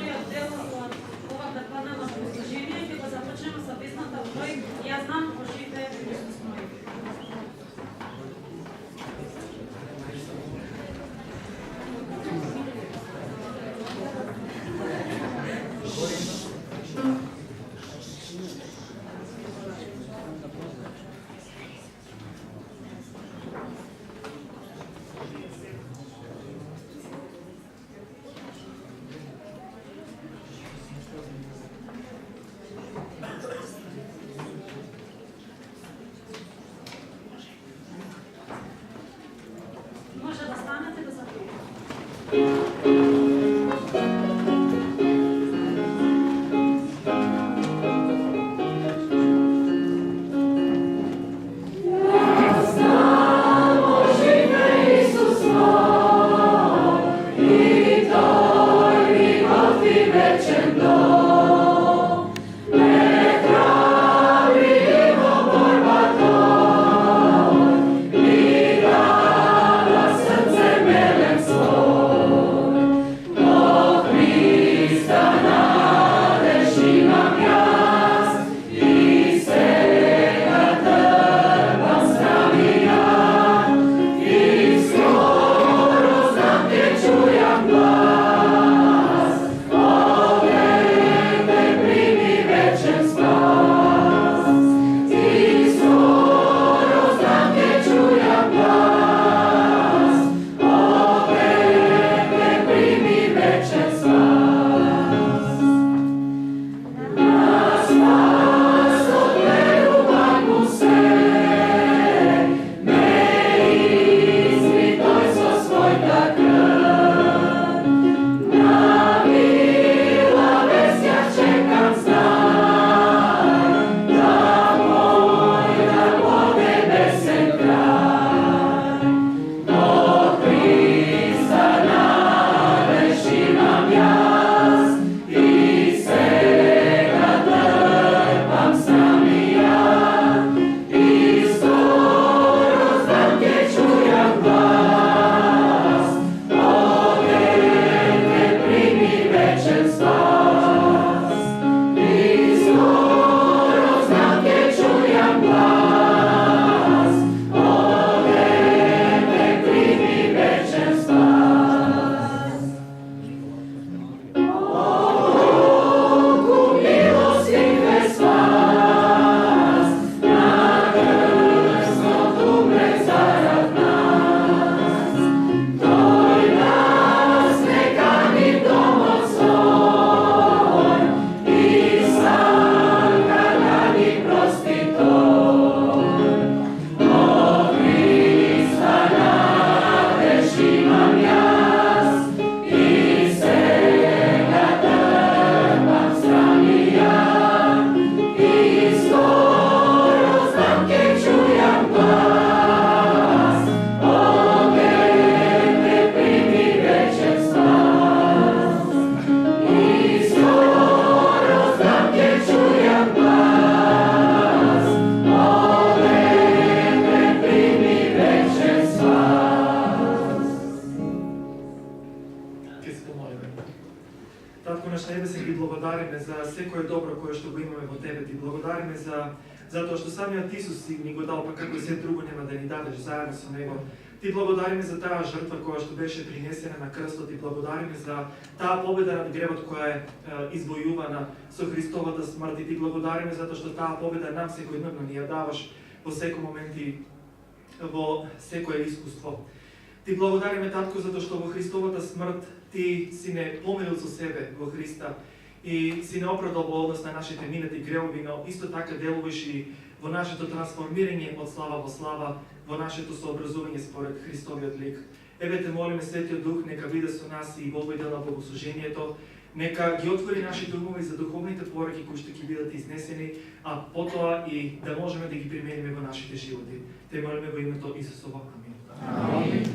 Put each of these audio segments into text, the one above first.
вториот дел од ова предпаднено служение ќе го започнеме со песната Тој ја знам очите Исус мој. Може да станете да запиете. Татко наш небесен, ги благодариме за секое добро кое што го имаме во Тебе. Ти благодариме затоа што самиот Исус си ни го дал, па како и се друго нема да ни дадеш заедно со Него. Ти благодариме за таа жртва која што беше принесена на крстот. Ти благодариме за таа победа над гревот која е извојувана со Христовата смрт. И ти благодариме затоа што таа победа нам секојдневно ни ја даваш во секој момент и во секое искуство. Ти благодариме, Татко, затоа што во Христовата смрт Ти си не помирил со себе во Христа и си не оправдал во однос на нашите минати гревови, но исто така делуваш и во нашето трансформирање од слава во слава, во нашето сообразување според Христовиот лик. Еве те молиме, Светиот Дух, нека биде со нас и во овој дел на богослужението, нека ги отвори нашите умови за духовните пораки кои што ќе бидат изнесени, а потоа и да можеме да ги примениме во нашите животи. Те молиме во името Исусово. Амин. Амин.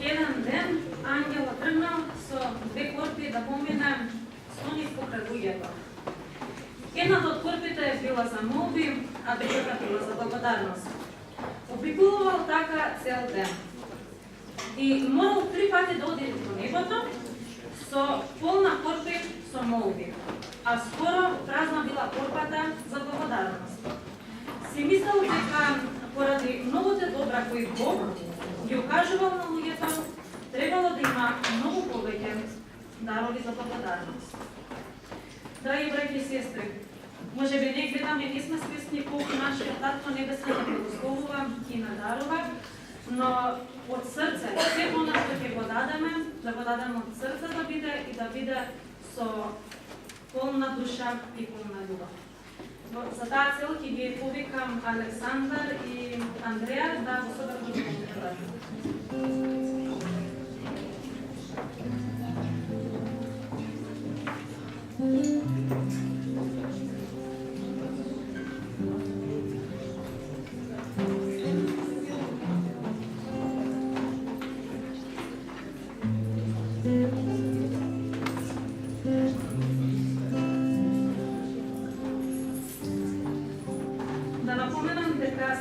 Еден ден ангелот тргнал со две корпи да помине со нив покрај луѓето. Едната од корпите била за молби, а другата била за благодарност. обиколувал така цел ден. И морал 3 пати да оди до небото со полна корпи со молби, а скоро празна била корпата за благодарност. Си мислел дека поради многото добра кои Бог ги окажувал на луѓето, требало да има многу повеќе дарови за благодарност. Драги браќи и сестри, може би не гледаме, не сме свесни колку нашиот Татко Небесен да благословува и надарува, но од срце, се она што ќе го дадеме, да го дадеме од срце да биде и да биде со полна душа и полна љубов. За таа цел ќе ги повикам Александар и Андреја да го соберат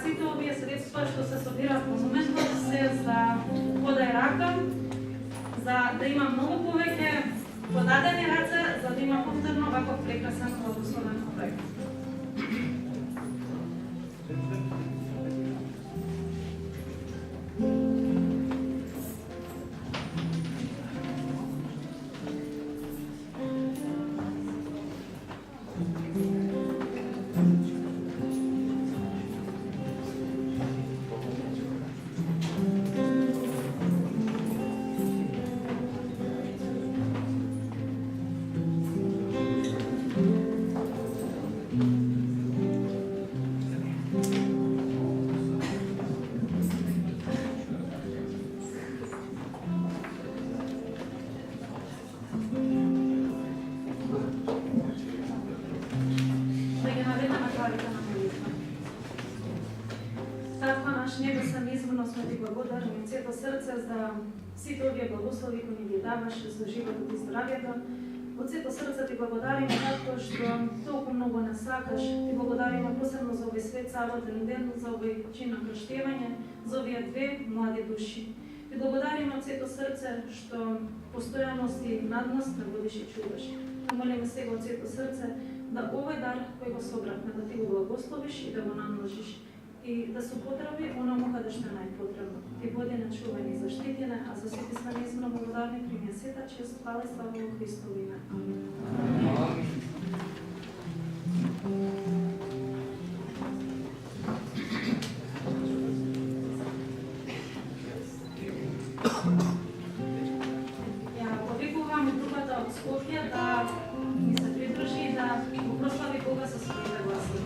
сите овие средства што се собираат во моментот се за вода и рака, за да има многу повеќе подадени раце, за да има повторно ваков прекрасен благословен проект. Небесен, изврно сме ти благодарни од сето срце за сите овие благослови кои ни ги даваш за животот и здравјето. Од сето срце ти благодариме затоа што толку многу не сакаш. Ти благодариме посебно за овој свет саботен ден, за овој чин на крштевање, за овие 2 млади души. Ти благодариме од сето срце што постојано си над нас да водиш и чуваш. Молиме сега од сето срце да овој дар кој го собравме да ти го благословиш и да го намножиш. И да се употреби оному каде што е најпотребно. Ти води на чување и заштитене, а за сите сме неизмерно благодарни при сета чест, слава и слава во Христово име. Амин. Ја повикувам групата од Скопје да ми се придружи и да го прослави Бога со своите гласови.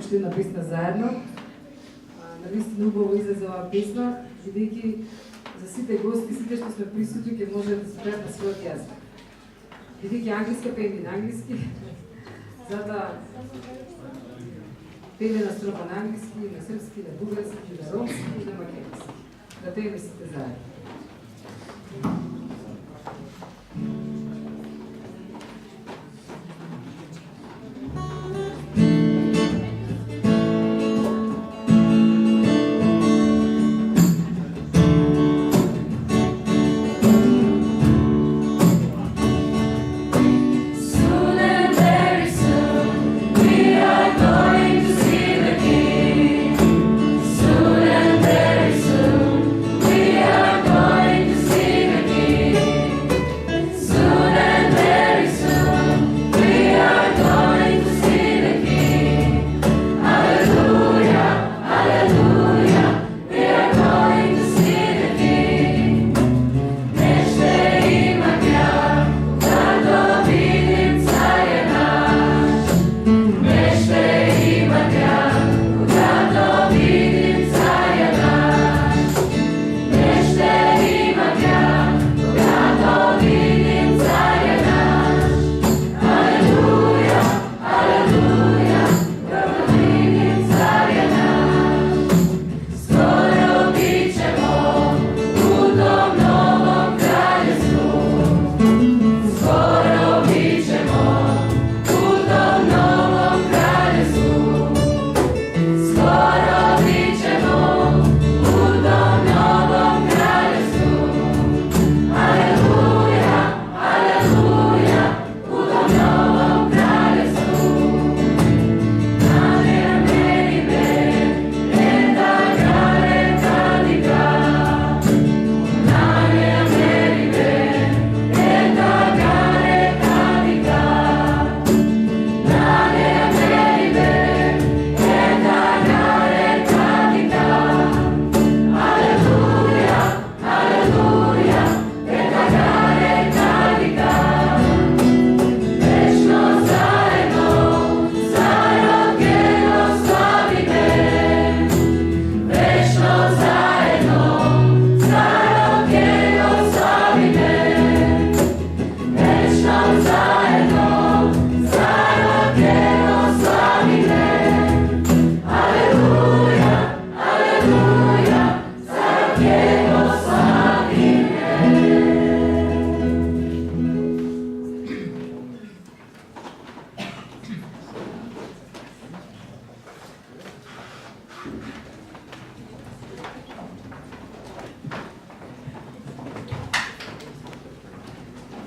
Ще една песна заедно. Навистина убаво излезе оваа песна, бидејќи за сите гости, сите што сме присутни, ќе може да се пеат на својот јазик. Бидејќи англиска пееме на англиски, затоа пееме на строфа на англиски, на српски, на бугарски, на ромски и на македонски. да пееме сите заедно.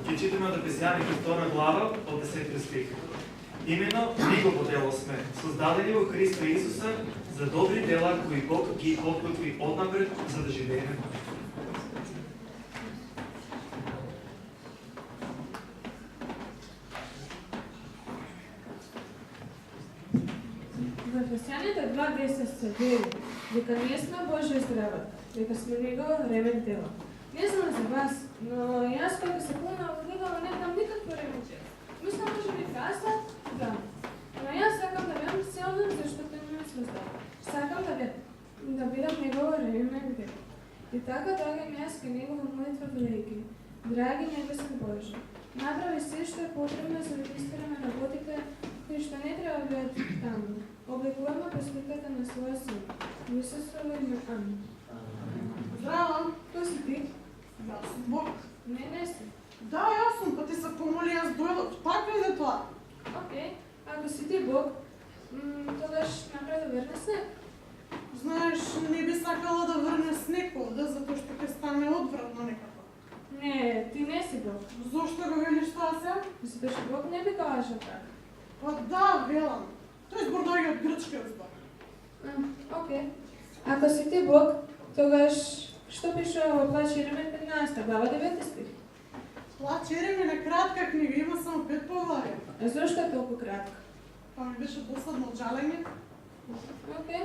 Ќе читаме од Ефесјаните 2 глава од 10 стих. Имено негово дело сме, создадени во Христа Исуса за добри дела кои Бог ги подготви однапред за да живееме. Во Ефесјаните 2:10 се вели дека ние сме Божја здрава, дека сме Негово ремен дело. Не знам за вас, но јас кога се помнам во Негово не дам никакво ремен дело. Мислам може би каса, да. Но јас сакам да бидам силен заштото ме создава. Сакам да бидам Негово ремен дело. И така доаѓам јас кај Него во молитва велики. Драги небесен Боже, направи се што е потребно за да исправиме работите кои што не треба да бидат таму. Обликуваме по сликата на своја син. Во Исусово име. Амин. Здраво! Кој си ти? Јас сум Бог. Не си. Да, јас сум, па ти се помоли, јас дојдов. Така е тоа. Океј. Ако си ти Бог, тогаш направи да верне снег. Знаеш, не би сакала да врне снег овде, затоа што ќе стане одвратно некако. Не, ти не си Бог. Зошто го велиш тоа се? Затоа што Бог не би кажал така. Па да, велам. Тој збор доаѓа од грчкиот збор. Океј. Ако си ти Бог, тогаш што пишува во Плач Јеремија 15 глава 9 стих? Плач Јеремија е кратка книга, има само 5 поглавја. А зошто е толку кратка? Па ми беше досадно од жалење. Океј.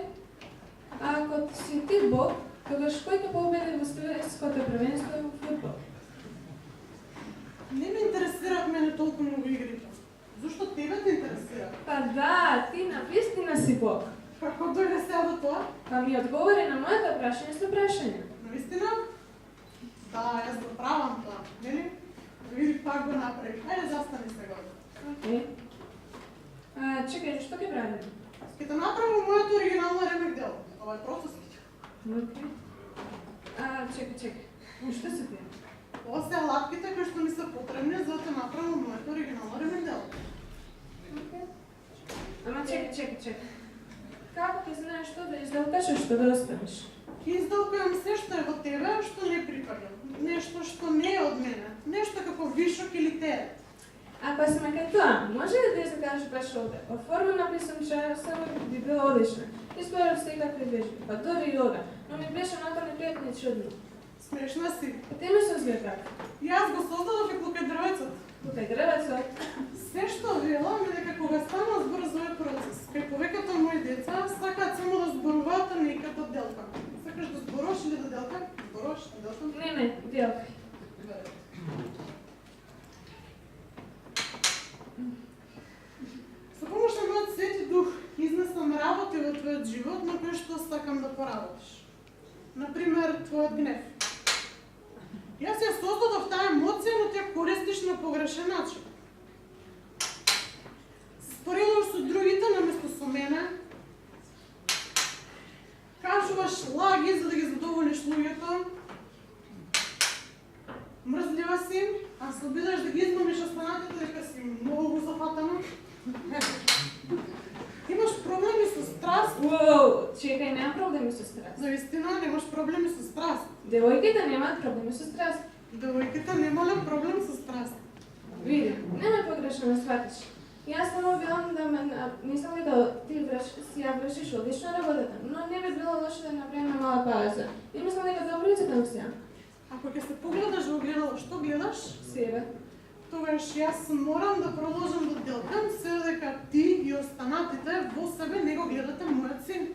А ако си ти Бог, тогаш кој ќе победи во светското првенство во фудбал? Не ме интересираат мене толку многу игрите. Зошто тебе те интересира? Па да, ти навистина си Бог. Како дојде сега до тоа? Па ми одговори на моето прашање со прашање. Навистина? Да, јас го правам тоа, нели? Да види пак го направи. Ајде застани сега. Океј. Чекај, што ќе правиме? Ќе те направам моето оригинално ремек дело. Ова е процес. Океј. Чекай. Што се тие? Ова се алатките кои што ми се потребни за да направам моето оригинално ремендел. Ама чекай. Како ќе знаеш што да изделкаш и што да оставиш? Издалкам се што е во тебе, што не припаѓа. Нешто што не е од мене. Нешто како вишок или терет. Ако сме кај тоа, може ли да изгледаш баш овде? Оформена писамча само би била одлична. Изборав секакви вежби, па дори и ова, но ми беше онака непријатно и чудно. Смешна си. Па ти ми се озгледа. Јас го создадов и лука дрвецот. Тука дрвецот. Се што велам е дека кога станува збор за овој процес, кај повеќето мои деца сакаат само да зборуваат, а не и да делкам. Сакаш да зборуваш или да делкам? Зборуваш, делкам? Не, делкај. Со помош на мојот Свети Дух изнесам работи во твојот живот на кои што сакам да поработиш. Например, твојот гнев. Јас ја создадов таа емоција, но ти ја користиш на погрешен начин. Споредуваш со другите наместо со мене. Кажуваш лаги за да ги задоволиш луѓето. Мрзлива си, а се обидаш да ги измамиш останатите дека си многу зафатана. Имаш проблеми со страст. Уоу, чекај, немам проблеми со страст. За вистина немаш проблеми со страст. Девојките немаат проблеми со страст. Девојките немале проблем со страст. Види, немај погрешно ме сватиш. Јас само велам да мислам дека ти си ја вршиш одлично работата, но не би било лошо да направиме мала пауза. И мислам дека добро изгледам сега. Ако ќе се погледаш во огледало, што гледаш? Себе. Тогаш јас морам да продолжам да делкам се додека ти и останатите во себе не го гледате мојот син.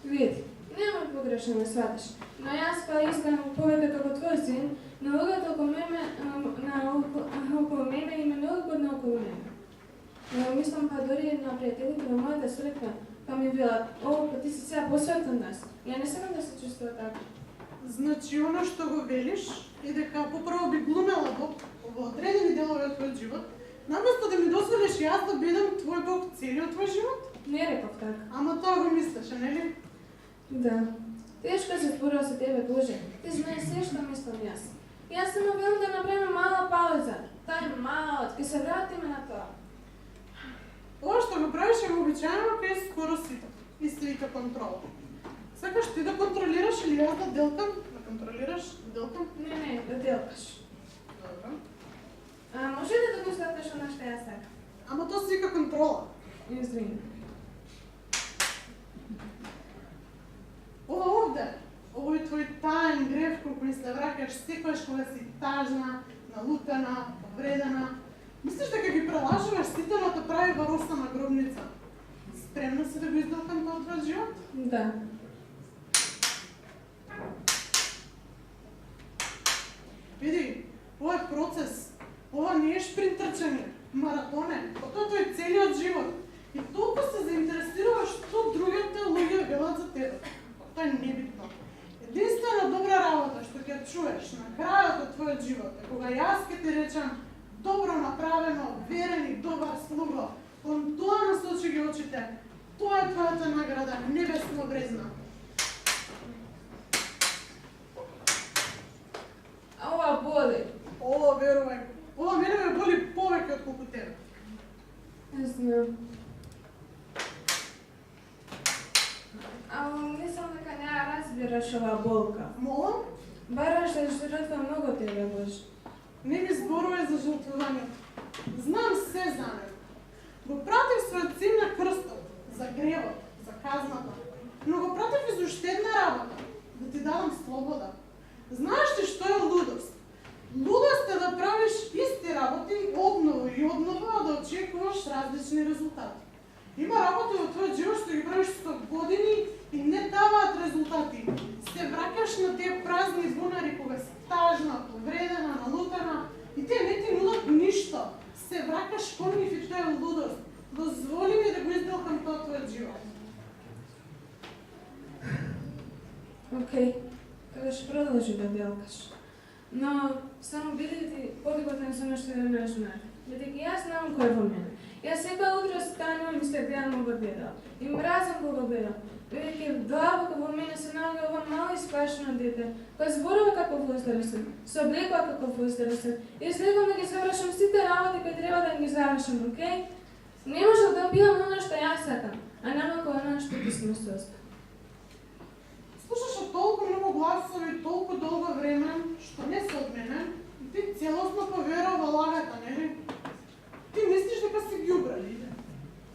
Види, немај погрешно ме сватиш, но јас па изгледам повеќе како твој син, но луѓето околу мене има многу година околу мене. Но мислам па дори на пријателите во мојата црква, па ми велат, о, па ти си сега посветен нас. Ја не сакам да се чувствува така. Значи, оно што го велиш е дека поправо би глумела Бог во одредени делови од твојот живот, наместо да ми дозволиш јас да бидам твој Бог целиот твој живот? Не реков така. Ама тоа го мислеше, нели? Да. Тешко се зборува со тебе, Боже. Ти знаеш се што мислам јас. Јас само велам да направиме мала пауза. Тај аут, ќе се вратиме на тоа. Ова што го правиш е вообичаено кај скоро сите. И се вика контрола. Сакаш ти да контролираш или јас да делкам? Да контролираш, да делкам? Не, да делкаш. Добро. Може ли да го статеш она што јас сакам? Ама тоа се вика контрола. Извини. Ова овде, овој твој таен грев колку ми се враќаш секојаш кога си тажна, налутена, повредена. Мислиш дека ги прелажуваш сите, но те прави во росана гробница. Спремна си да го изделкам тоа твојот живот? Да. Види, ова е процес. Ова не е шпринт трчање, маратон е. Тоа тој целиот живот. И толку се заинтересируваш што другите луѓе велат за тебе. Тоа е небитно. Единствена добра работа што ќе чуеш на крајот од твојот живот е кога јас ќе ти речам добро направено, верен и добар слуго, кон тоа насочи ги очите. Тоа е твојата награда, небесно брезна. А ова боли. Ова верувај, ова мене ме боли повеќе од колку тебе. Не знам. Мислам дека не ја разбираш оваа болка. Молам, Бараш да жртва многу тебе, Боже. не ми зборувај за жртвувањето. Знам се за него. Го пратив својот син на крстот, за гревот, за казната, но го пратив и за уште една работа, да ти дадам слобода. Знаеш ли што е лудост? Лудост е да правиш исти работи одново и одново, а да очекуваш различни резултати. Има работи во твојот живот што ги правиш со години и не даваат резултати. Се враќаш на тие празни бунари кога си тажна, повредена, налутена и те не ти нудат ништо. Се враќаш кон нив и тоа е лудост. Дозволи ми да го изделкам тоа твојот живот. Океј, тогаш продолжи да делкаш. Но само биди ти подготвен со нешто да ме знаеш. Бидејќи јас знам кој е во мене. Јас секој утро станувам и се гледам ова гледало. И мразам кога гледам. Бидејќи длабоко во мене се наоѓа ова мала испарина несавршено дете, кој зборува како возрасен, се облекува како возрасен, и следам да ги завршам сите работи кои треба да ги завршам, окей? Не може да бидам оно што јас сакам, а не како оно што ти сме состав. Слушаше толку многу гласови, толку долго време, што не се од мене, и ти целосно поверува лагата, нели? Ти мислиш дека си ѓубре.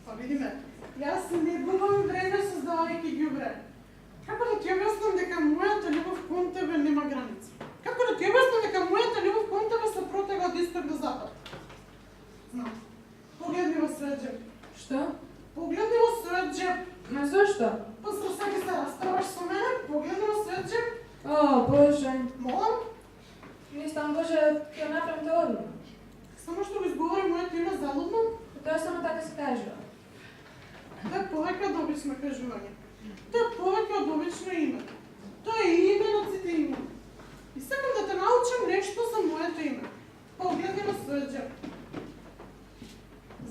Па види ме, јас не губам време создавајќи ѓубре. Како да ти објаснам дека мојата љубов кон тебе нема граници? Како да ти објаснам дека мојата љубов кон тебе се протега од исток до запад? Знам. Погледни во својот џеп. Што? Погледни во својот џеп. Ма зошто? Па сакаш се расправаш со мене? Погледни во својот џеп. О, Боже. Молам? Мислам, Боже, ќе направам тоа одма. Само што го изговори моето име залудно? Тоа само така се кажува. Тоа е повеќе од обично кажување. Тоа е повеќе од обично име. Тоа е име на сите име. И сакам да те научам нешто за моето име. Погледни во својот џеп.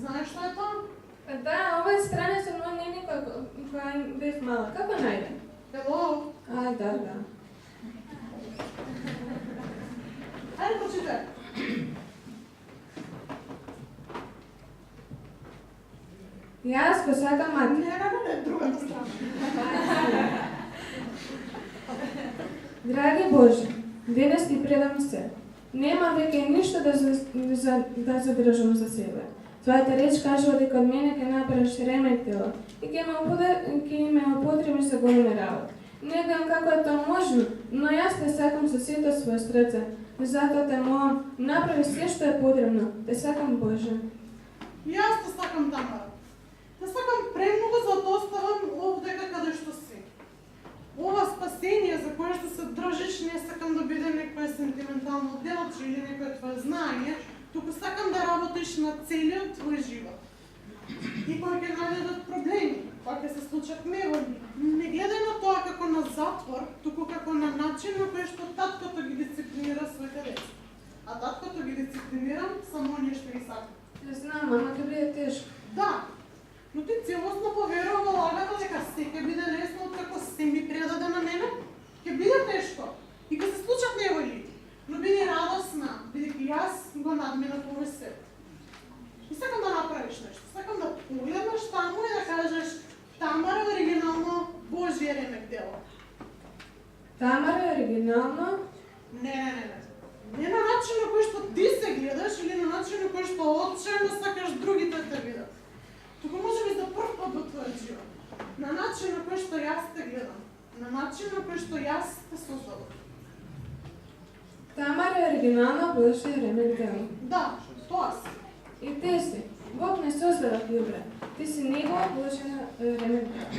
Знаеш што е тоа? Да, ова е страница од мој дневник кога бев мала. Како најде? Hello? А, да, да. Ајде прочитай. Јас го сакам мати. Не, другата страна. Драги Боже, денес ти предам се. Нема веќе ништо да задржам за себе. Твојата реч кажува дека од мене ќе направиш ремен тело и ќе ме употребиш за големи работи. Не знам како е тоа можно, но јас те сакам со сето своје срце. Затоа те молам, направи се што е потребно. Те сакам, Боже. Јас те сакам, Тамара. Те сакам премногу за да оставам овдека каде што си. Ова спасение за кое што се држиш не сакам да биде некое сентиментално делче или некое твое знаење, туку сакам да работиш на целиот твој живот. И кога ќе најдат проблеми, кога ќе се случат неволји, не гледај на тоа како на затвор, туку како на начин на кој што таткото ги дисциплинира своите деца. А таткото ги дисциплинира само оние што ги сака. Не знам, ама ќе биде тешко. Да, но ти целосно поверува во лагата дека се ќе биде лесно откако се ми предаде на мене, ќе биде тешко и ќе се случат неволји, но биди радосна, бидејќи јас го надминав овој свет. И сакам да направиш нешто, сакам да погледнеш таму и да кажеш Тамара е оригинално Божие ремек дело. Тамара е оригинално? Не. Не на начин на кој што ти се гледаш или на начин на кој што отчајно сакаш другите да те видат. Туку може би за прв пат во твојот живот. На начин на кој што јас те гледам. На начин на кој што јас те создадов. Тамара е оригинално Божие ремек дело. Да, тоа си. И ти си. Бог не создава ѓубре. Ти си Негова Божја ремек дело.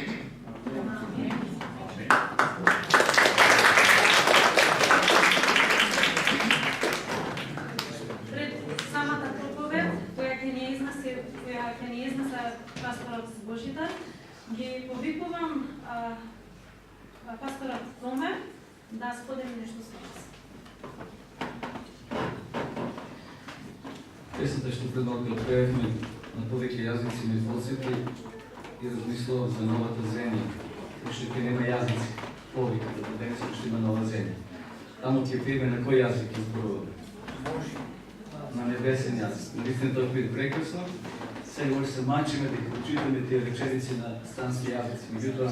Пред самата проповед, која ќе ни изнесе пасторот Божидар, ги повикувам пасторот Томе да сподели нешто со нас. Песната што предното пеевме на повеќе јазици ме подсети и размислував за новата земја, уште ќе нема јазици, повика да денес уште има нова земја. Таму ќе пееме на кој јазик изборуваме? На небесен јазик. Наистина тоа е прекрасно. Сега може се мачиме дека читаме тие реченици на странски јазици. Меѓутоа,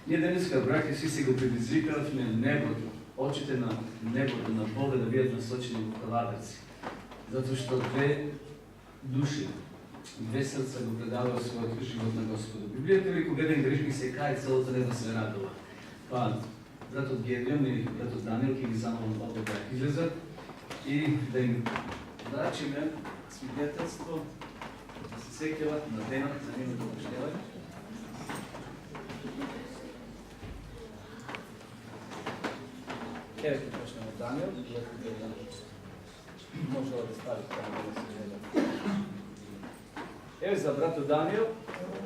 ние денеска, браќа, сви се го предизвикавме небото, очите на небото, на Бога да бидат насочени во палатарци. Затоа што две души, две срца го предаваат својот живот на Господу. Библијата вели кога еден грешник се кае, целото небо се радува. Па, братот Гедеон и братот Даниел ќе ги замолам овде да излезат и да им дачиме свидетелство, да се сеќават на денот за нивното објашнување. Еве ќе почнеме од Даниел, може да стави таму да се гледа. Еве за братот Даниел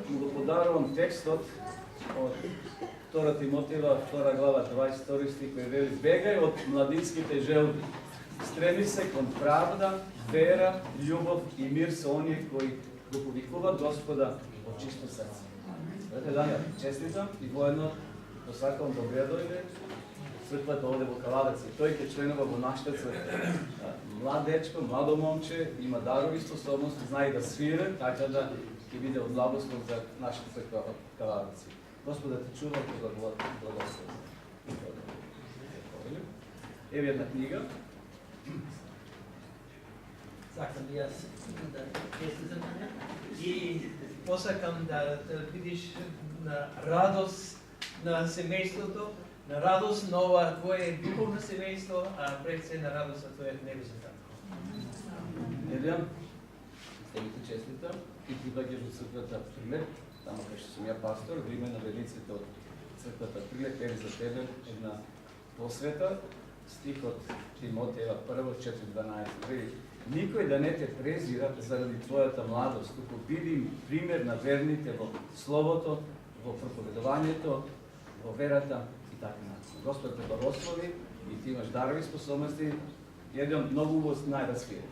му го подарувам текстот од 2 Тимотиева, 2 глава, 22 стих, кој вели: бегај од младинските желби, стреми се кон правда, вера, љубов и мир со оние кои го повикуваат Господа од чисто срце. Брате Даниел, честитам и воедно посакувам добре дојде. црквата овде во Калавец и тој ќе членува во нашата црква. Млад дечко, младо момче, има дарови способности, знае да свире, така да ќе биде од благослов за нашата црква од Калавец. Господа те чува и благослов. Ево една книга. Сакам и јас да честитам на неа. И посакам да видиш на радост на семејството, на радост на ова твое духовно семејство, а пред се на радост на твојот небесен татко. Елијан, те ги те честитам и ти доаѓаш од црквата Прилеп, тамо кај што сум ја пастор, во име на верниците од црквата Прилеп, еви за тебе една посвета, стихот Тимотеева 1:4-12. Вели: никој да не те презира заради твојата младост, туку биди пример на верните во словото, во проповедувањето, во верата и така натаму. Господ те благослови и ти имаш дарови способности, еден многу убав знај да свириш.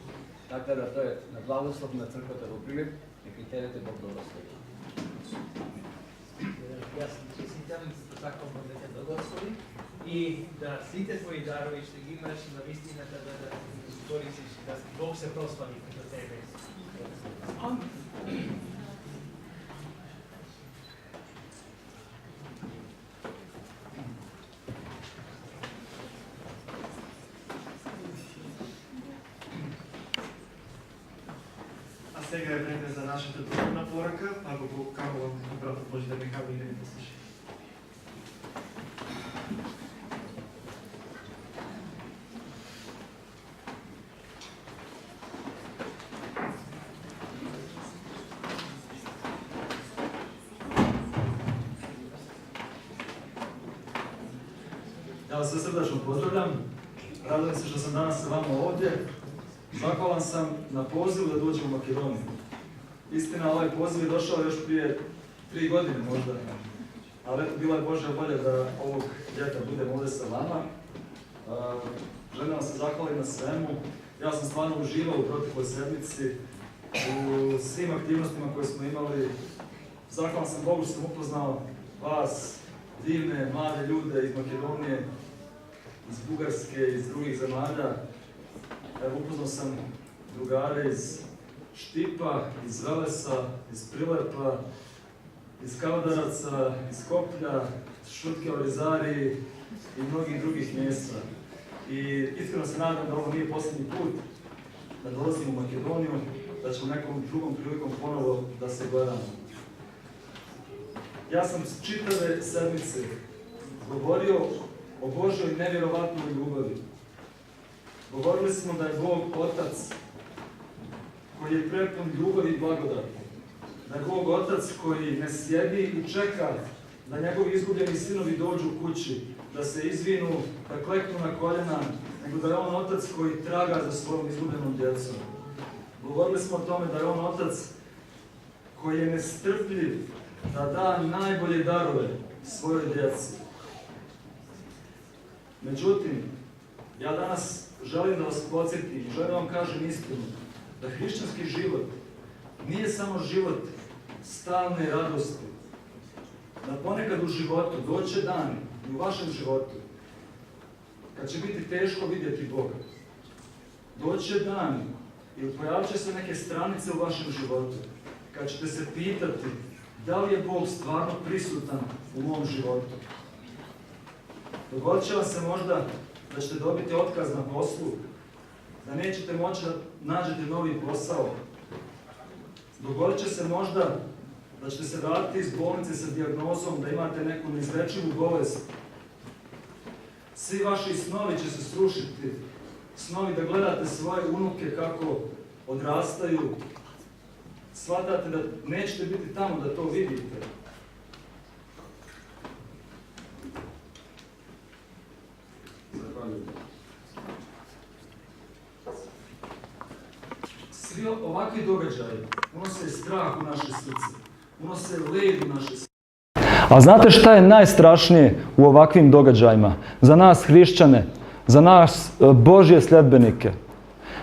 Така да тој е на благослов на црквата во Прилеп, нека и тебе те Бог благослови. Јас честитам, сакам да те благослови и да сите твои дарови што ги имаш на вистината да користиш, да Бог се прослави како тебе. А сега е време за нашата духовна порака, па го камувам на братот Божидар Михаил и да ни послуша. Ja vas sve srdačno pozdravljam. Radujem se što sam danas sa vama ovdje. Zahvalan sam na pozivu da dođem u Makedoniju. Istina, ovaj poziv je došao još prije 3 godine možda. Ali eto, bila je Božja volja da ovog ljeta budem ovdje sa vama. Želim vam se zahvalim na svemu. Ja sam stvarno uživao u protekloj sedmici, u svim aktivnostima koje smo imali. Zahvalan sam Bogu što sam upoznao vas, divne, mlade ljude iz Makedonije, iz Bugarske, iz drugih zemalja. Evo, upoznao sam drugare iz Štipa, iz Velesa, iz Prilepa, iz Kavdaraca, iz Koplja, Šutke, Orizari i mnogih drugih mjesta. I iskreno se nadam da ovo nije posljednji put da dolazim u Makedoniju, da ćemo nekom drugom prilikom ponovo da se gledamo. Ja sam čitave sedmice govorio o Božoj nevjerovatnoj ljubavi. Govorili smo da je Bog Otac koji je prepun ljubavi i blagodati. Da je Bog Otac koji ne sjedi i čeka da njegovi izgubljeni sinovi dođu kući, da se izvinu, da kleknu na koljena, nego da je on Otac koji traga za svojom izgubljenom djecom. Govorili smo o tome da je on Otac koji je nestrpljiv da da najbolje darove svojoj djeci. Međutim, ja danas želim da vas podsjetim i želim da vam kažem istinu, da hrišćanski život nije samo život stalne radosti. Da ponekad u životu doće dan i u vašem životu kad će biti teško vidjeti Boga. Doće dan ili pojavit će se neke stranice u vašem životu kad ćete se pitati da li je Bog stvarno prisutan u mom životu. Dogodit će vam se možda da ćete dobiti otkaz na poslu, da nećete moći da nađete novi posao. Dogodit će se možda da ćete se vratiti iz bolnice sa dijagnozom da imate neku neizlečivu bolest. Svi vaši snovi će se srušiti. Snovi da gledate svoje unuke kako odrastaju. Shvatate da nećete biti tamo da to vidite. Zahvaljujem. Svi ovakvi događaji unose strah u naše srce, unose led u naše srce. A znate šta je najstrašnije u ovakvim događajima? Za nas hrišćane, za nas Božje sljedbenike.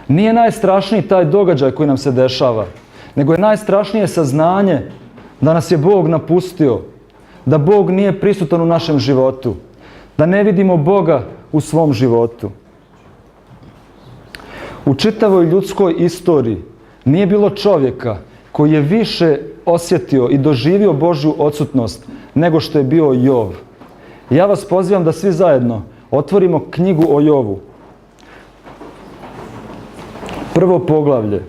Nije najstrašniji taj događaj koji nam se dešava, nego je najstrašnije saznanje da nas je Bog napustio, da Bog nije prisutan u našem životu, da ne vidimo Boga u svom životu. U čitavoj ljudskoj istoriji nije bilo čovjeka koji je više osjetio i doživio Božju odsutnost nego što je bio Jov. Ja vas pozivam da svi zajedno otvorimo knjigu o Jovu. Prvo poglavlje.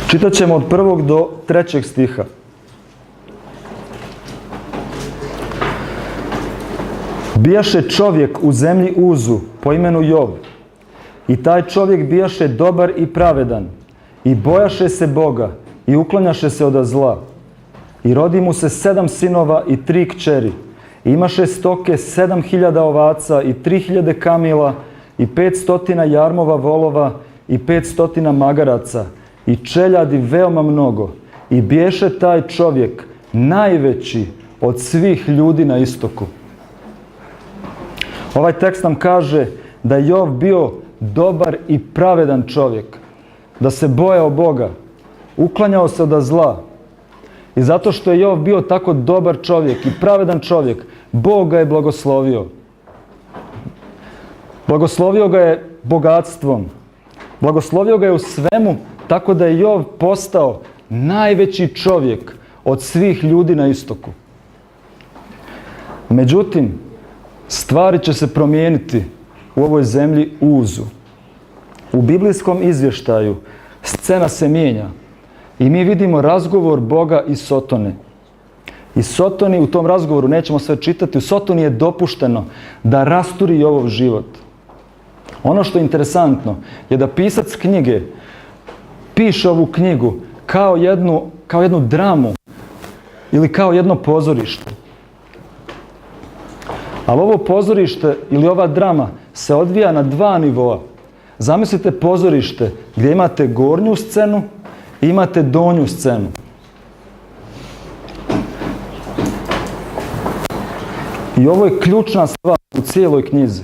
Čitat ćemo od 1. do 3. stiha. Bijaše čovjek u zemlji Uzu po imenu Jov. I taj čovjek bijaše dobar i pravedan. I bojaše se Boga i uklanjaše se od zla. I rodi mu se 7 sinova i 3 kćeri. I imaše stoke 7.000 ovaca i 3.000 kamila i 500 jarmova volova i 500 magaraca i čeljadi veoma mnogo. I biješe taj čovjek najveći od svih ljudi na istoku. Ovaj tekst nam kaže da je Jov bio dobar i pravedan čovjek, da se bojao Boga, uklanjao se od zla. I zato što je Jov bio tako dobar čovjek i pravedan čovjek, Bog ga je blagoslovio. Blagoslovio ga je bogatstvom. Blagoslovio ga je u svemu, tako da je Jov postao najveći čovjek od svih ljudi na istoku. Međutim, stvari će se promijeniti u ovoj zemlji Uzu. U biblijskom izvještaju scena se mijenja i mi vidimo razgovor Boga i Sotone. I Sotoni u tom razgovoru, nećemo sve čitati, u Sotoni je dopušteno da rasturi Jovov život. Ono što je interesantno je da pisac knjige piše ovu knjigu kao jednu dramu ili kao jedno pozorište. Ali ovo pozorište ili ova drama se odvija na 2 nivoa. Zamislite pozorište gdje imate gornju scenu i imate donju scenu. I ovo je ključna stvar u cijeloj knjizi.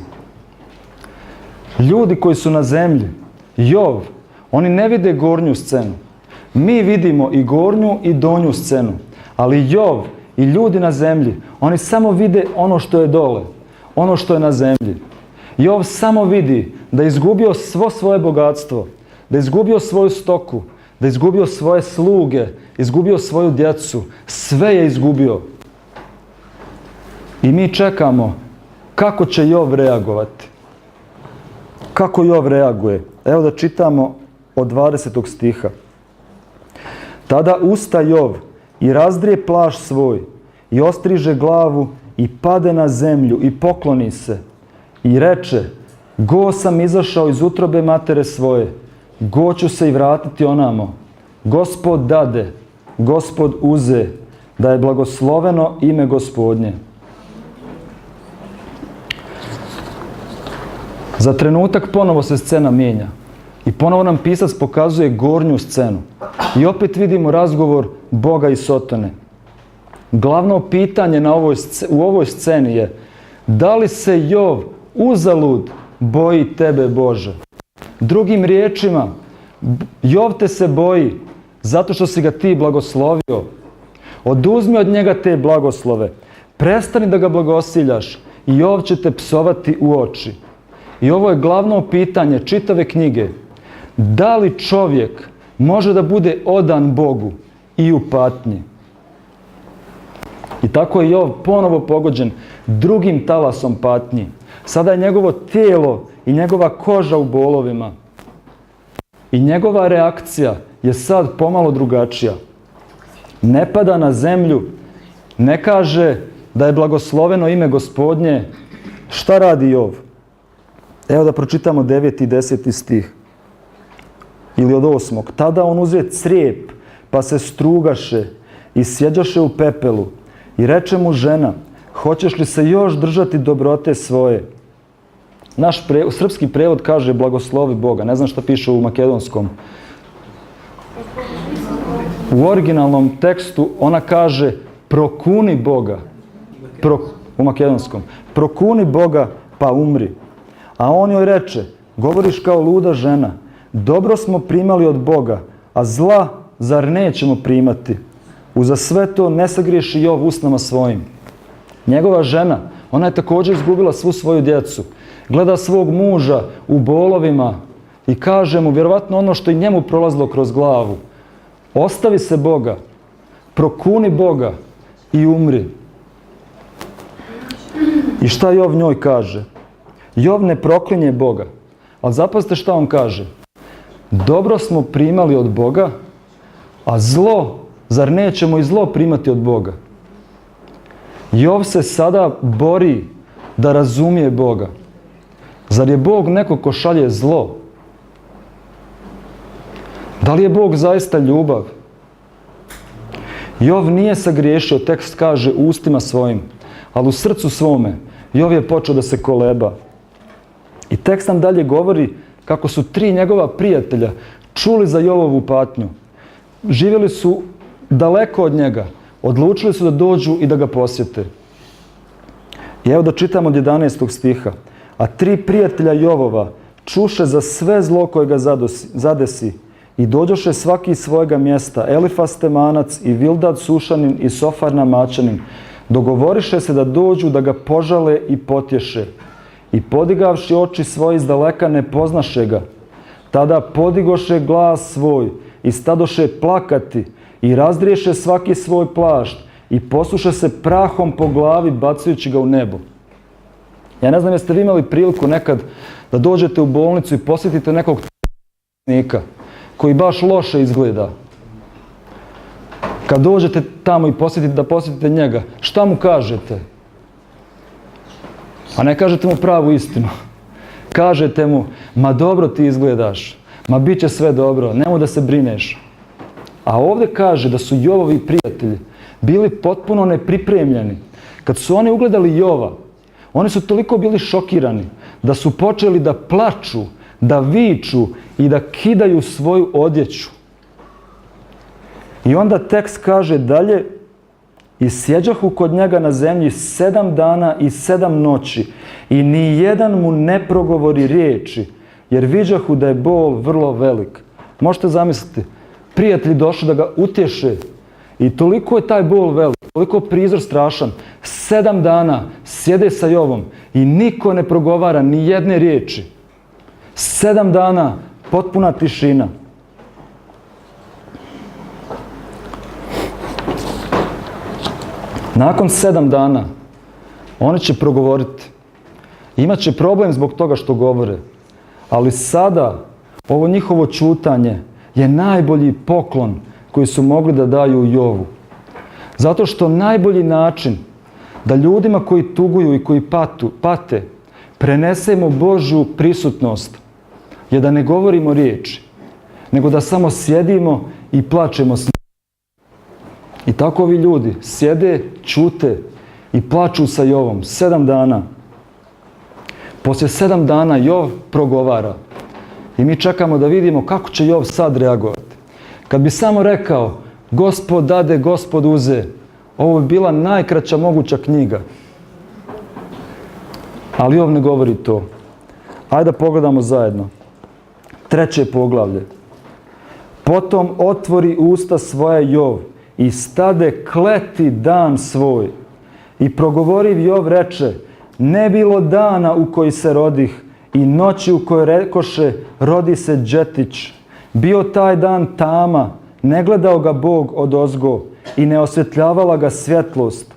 Ljudi koji su na zemlji, Jov, oni ne vide gornju scenu. Mi vidimo i gornju i donju scenu. Ali Jov i ljudi na zemlji, oni samo vide ono što je dole, ono što je na zemlji. Jov samo vidi da je izgubio svo svoje bogatstvo, da je izgubio svoju stoku, da je izgubio svoje sluge, izgubio svoju djecu. Sve je izgubio. I mi čekamo kako će Jov reagovati. Kako Jov reaguje? Evo da čitamo od 20. stiha. Tada usta Jov i razdrije plašt svoj i ostriže glavu i pade na zemlju i pokloni se i reče: Go sam izašao iz utrobe matere svoje, go ću se i vratiti onamo. Gospod dade, Gospod uze, da je blagosloveno ime Gospodnje. Za trenutak ponovo se scena mijenja i ponovo nam pisac pokazuje gornju scenu. I opet vidimo razgovor Boga i Sotone. Glavno pitanje u ovoj sceni je: da li se Jov uzalud boji tebe, Bože? Drugim riječima, Jov te se boji zato što si ga ti blagoslovio. Oduzmi od njega te blagoslove. Prestani da ga blagosiljaš i Jov će te psovati u oči. I ovo je glavno pitanje čitave knjige. Da li čovjek može da bude odan Bogu i u patnji? I tako je Jov ponovo pogođen drugim talasom patnji. Sada je njegovo tijelo i njegova koža u bolovima. I njegova reakcija je sad pomalo drugačija. Ne pada na zemlju, ne kaže da je blagosloveno ime Gospodnje. Šta radi Jov? Evo da pročitamo 9. i 10. stih. Ili od 8. Tada on uze crijep, pa se strugaše i sjeđaše u pepelu. I reče mu žena: hoćeš li se još držati dobrote svoje? Srpski prevod kaže blagoslovi Boga. Ne znam šta piše u makedonskom. U originalnom tekstu ona kaže prokuni Boga. U makedonskom. Prokuni Boga pa umri. A on joj reče: govoriš kao luda žena. Dobro smo primali od Boga, a zla zar nećemo primati? Uza sve to ne sagriješi Jov usnama svojim. Njegova žena, ona je također izgubila svu svoju djecu. Gleda svog muža u bolovima i kaže mu vjerovatno ono što i njemu prolazilo kroz glavu. Ostavi se Boga, prokuni Boga i umri. I šta Jov njoj kaže? Jov ne proklinje Boga, ali zapazite šta on kaže. Dobro smo primali od Boga, a zlo, zar nećemo i zlo primati od Boga? Jov se sada bori da razumije Boga. Zar je Bog neko ko šalje zlo? Da li je Bog zaista ljubav? Jov nije sagriješio, tekst kaže, ustima svojim, ali u srcu svome Jov je počeo da se koleba. I tekst nam dalje govori kako su 3 njegova prijatelja čuli za Jovovu patnju. Živjeli su daleko od njega, odlučili su da dođu i da ga posjete. I evo da čitamo od 11. stiha. A 3 prijatelja Jovova čuše za sve zlo koje ga zadesi i dođoše svaki iz svojega mjesta, Elifas Temanac i Bildad Sušanin i Sofar Namačanin. Dogovoriše se da dođu da ga požale i potješe. I podigavši oči svoje iz daleka ne poznaše ga. Tada podigoše glas svoj i stadoše plakati i razdriješe svaki svoj plašt i posuše se prahom po glavi bacajući ga u nebo. Ja ne znam jeste vi imali priliku nekad da dođete u bolnicu i posjetite nekog bolesnika koji baš loše izgleda. Kad dođete tamo i posjetite njega, šta mu kažete? A ne kažete mu pravu istinu. Kažete mu, ma dobro ti izgledaš, ma bit će sve dobro, nemoj da se brineš. A ovdje kaže da su Jovovi prijatelji bili potpuno nepripremljeni. Kad su oni ugledali Jova, oni su toliko bili šokirani da su počeli da plaču, da viču i da kidaju svoju odjeću. I onda tekst kaže dalje, i sjeđahu kod njega na zemlji 7 dana i 7 noći i ni jedan mu ne progovori riječi, jer viđahu da je bol vrlo velik. Možete zamisliti, prijatelji došli da ga utješe i toliko je taj bol velik, toliko prizor strašan. 7 dana sjede sa Jovom i niko ne progovara ni jedne riječi. 7 dana potpuna tišina. Nakon 7 dana oni će progovoriti. Imaće problem zbog toga što govore. Ali sada ovo njihovo ćutanje je najbolji poklon koji su mogli da daju Jovu. Zato što najbolji način da ljudima koji tuguju i koji pate prenesemo Božju prisutnost je da ne govorimo riječi, nego da samo sjedimo i plačemo s njima. I tako ovi ljudi sjede, ćute i plaču sa Jovom 7 dana. Poslije 7 dana Jov progovara. I mi čekamo da vidimo kako će Jov sad reagovati. Kad bi samo rekao, Gospod dade, Gospod uze, ovo bi bila najkraća moguća knjiga. Ali Jov ne govori to. Ajde da pogledamo zajedno. 3. poglavlje. Potom otvori usta svoja Jov i stade kleti dan svoj. I progovoriv Jov reče, ne bilo dana u koji se rodih i noći u kojoj rekoše, rodi se džetić. Bio taj dan tama, ne gledao ga Bog odozgo i ne osvjetljavala ga svjetlost.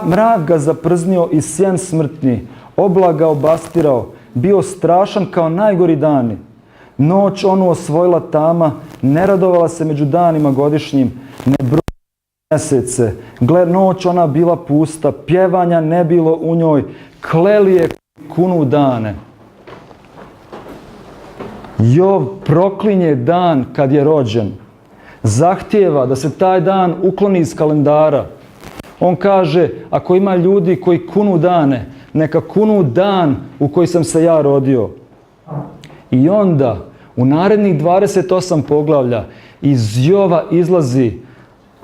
Mrak ga zaprznio i sjen smrtni, oblak ga obastirao, bio strašan kao najgori dani. Noć onu osvojila tama, ne radovala se među danima godišnjim, ne brojila mjesece. Gle, noć ona bila pusta, pjevanja ne bilo u njoj, kleli je kunu dane. Jov proklinje dan kad je rođen. Zahtijeva da se taj dan ukloni iz kalendara. On kaže, ako ima ljudi koji kunu dane, neka kunu dan u koji sam se ja rodio. I onda, u narednih 28 poglavlja, iz Jova izlazi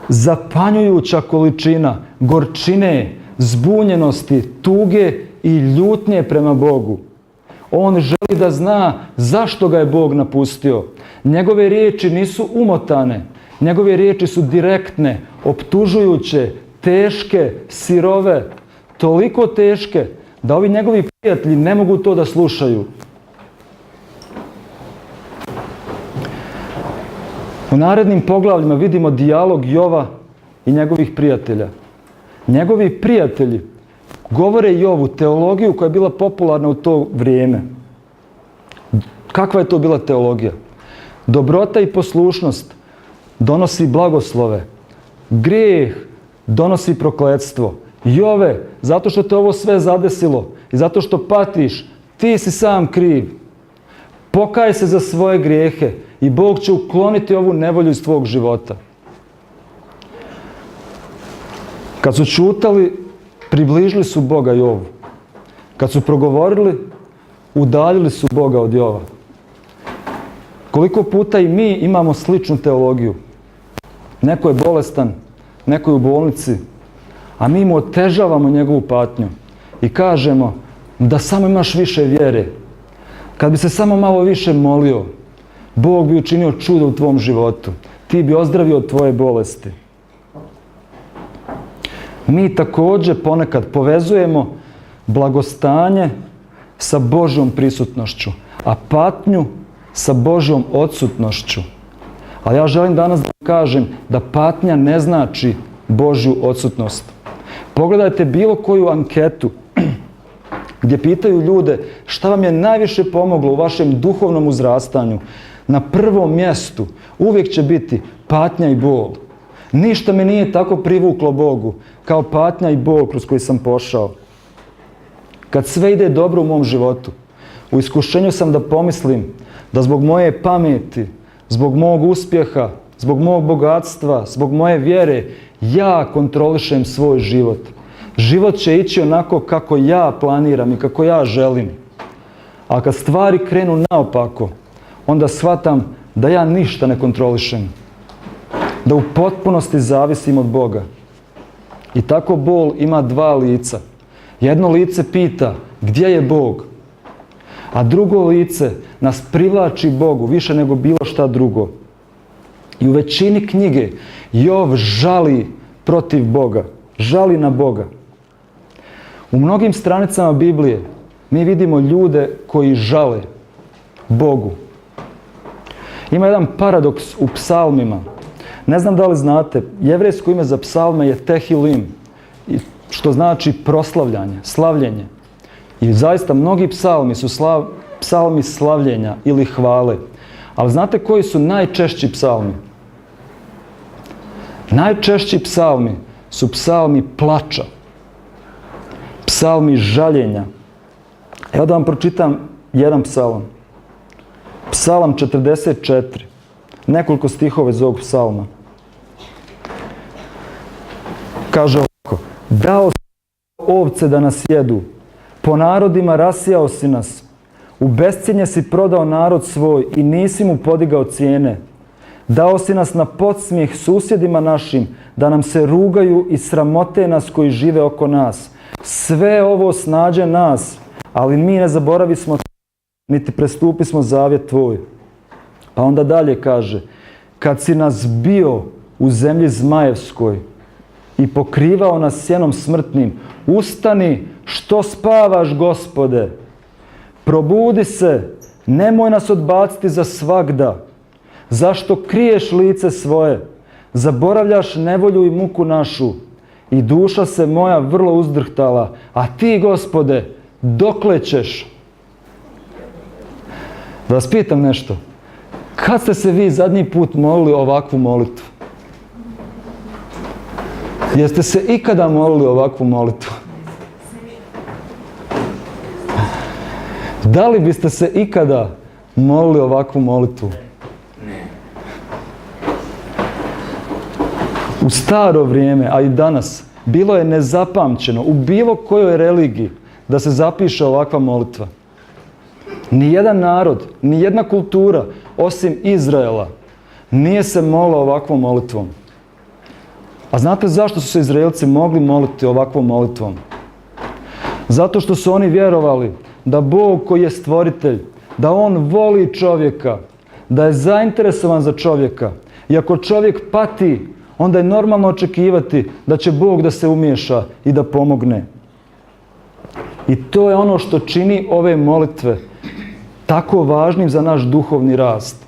zapanjujuća količina gorčine, zbunjenosti, tuge i ljutnje prema Bogu. On želi da zna zašto ga je Bog napustio. Njegove riječi nisu umotane. Njegove riječi su direktne, optužujuće, teške, sirove. Toliko teške da ovi njegovi prijatelji ne mogu to da slušaju. U narednim poglavljima vidimo dijalog Jova i njegovih prijatelja. Njegovi prijatelji govore Jovu teologiju koja je bila popularna u to vrijeme. Kakva je to bila teologija? Dobrota i poslušnost donosi blagoslove. Grijeh donosi prokletstvo. Jove, zato što te ovo sve zadesilo i zato što patiš, ti si sam kriv. Pokaj se za svoje grijehe i Bog će ukloniti ovu nevolju iz tvog života. Kad su čutali, približili su Boga Jovu. Kad su progovorili, udaljili su Boga od Jova. Koliko puta i mi imamo sličnu teologiju. Neko je bolestan, neko je u bolnici, a mi mu otežavamo njegovu patnju i kažemo da samo imaš više vjere. Kad bi se samo malo više molio, Bog bi učinio čudo u tvom životu. Ti bi ozdravio od tvoje bolesti. Mi također ponekad povezujemo blagostanje sa Božjom prisutnošću, a patnju sa Božjom odsutnošću. A ja želim danas da kažem da patnja ne znači Božju odsutnost. Pogledajte bilo koju anketu gdje pitaju ljude šta vam je najviše pomoglo u vašem duhovnom uzrastanju. Na prvom mjestu uvijek će biti patnja i bol. Ništa me nije tako privuklo Bogu kao patnja i bol kroz koji sam pošao. Kad sve ide dobro u mom životu, u iskušenju sam da pomislim da zbog moje pameti, zbog mog uspjeha, zbog mog bogatstva, zbog moje vjere, ja kontrolišem svoj život. Život će ići onako kako ja planiram i kako ja želim. A kad stvari krenu naopako, onda shvatam da ja ništa ne kontrolišem. Da u potpunosti zavisim od Boga. I tako bol ima dva lica. Jedno lice pita gdje je Bog, a drugo lice nas privlači Bogu više nego bilo šta drugo. I u većini knjige Jov žali protiv Boga, žali na Boga. U mnogim stranicama Biblije mi vidimo ljude koji žale Bogu. Ima jedan paradoks u psalmima. Ne znam da li znate, jevrejsko ime za psalme je Tehilim, što znači proslavljanje, slavljenje. I zaista mnogi psalmi su psalmi slavljenja ili hvale. Ali znate koji su najčešći psalmi? Najčešći psalmi su psalmi plača, psalmi žaljenja. Evo da vam pročitam jedan psalam. Psalam 44. Nekoliko stihova iz ovog psalma. Kaže ovako: dao si ovce da nas jedu, po narodima rasijao si nas, u bescijenje si prodao narod svoj i nisi mu podigao cijene. Dao si nas na podsmijeh susjedima našim, da nam se rugaju i sramote nas koji žive oko nas. Sve ovo snađe nas, ali mi ne zaboravismo niti prestupismo zavjet tvoj. Pa onda dalje kaže: kad si nas bio u zemlji zmajevskoj i pokrivao nas sjenom smrtnim, ustani, što spavaš, Gospode? Probudi se, nemoj nas odbaciti za svagda. Zašto kriješ lice svoje? Zaboravljaš nevolju i muku našu. I duša se moja vrlo uzdrhtala. A ti, Gospode, dokle ćeš? Da vas pitam nešto. Kad ste se vi zadnji put molili ovakvu molitvu? Jeste se ikada molili ovakvu molitvu? Da li biste se ikada molili ovakvu molitvu? U staro vrijeme, a i danas, bilo je nezapamćeno u bilo kojoj religiji da se zapiše ovakva molitva. Nijedan narod, nijedna kultura, osim Izraela, nije se molila ovakvom molitvom. A znate zašto su se Izraelci mogli moliti ovakvom molitvom? Zato što su oni vjerovali da Bog koji je stvoritelj, da On voli čovjeka, da je zainteresovan za čovjeka. I ako čovjek pati, onda je normalno očekivati da će Bog da se umiješa i da pomogne. I to je ono što čini ove molitve tako važnim za naš duhovni rast.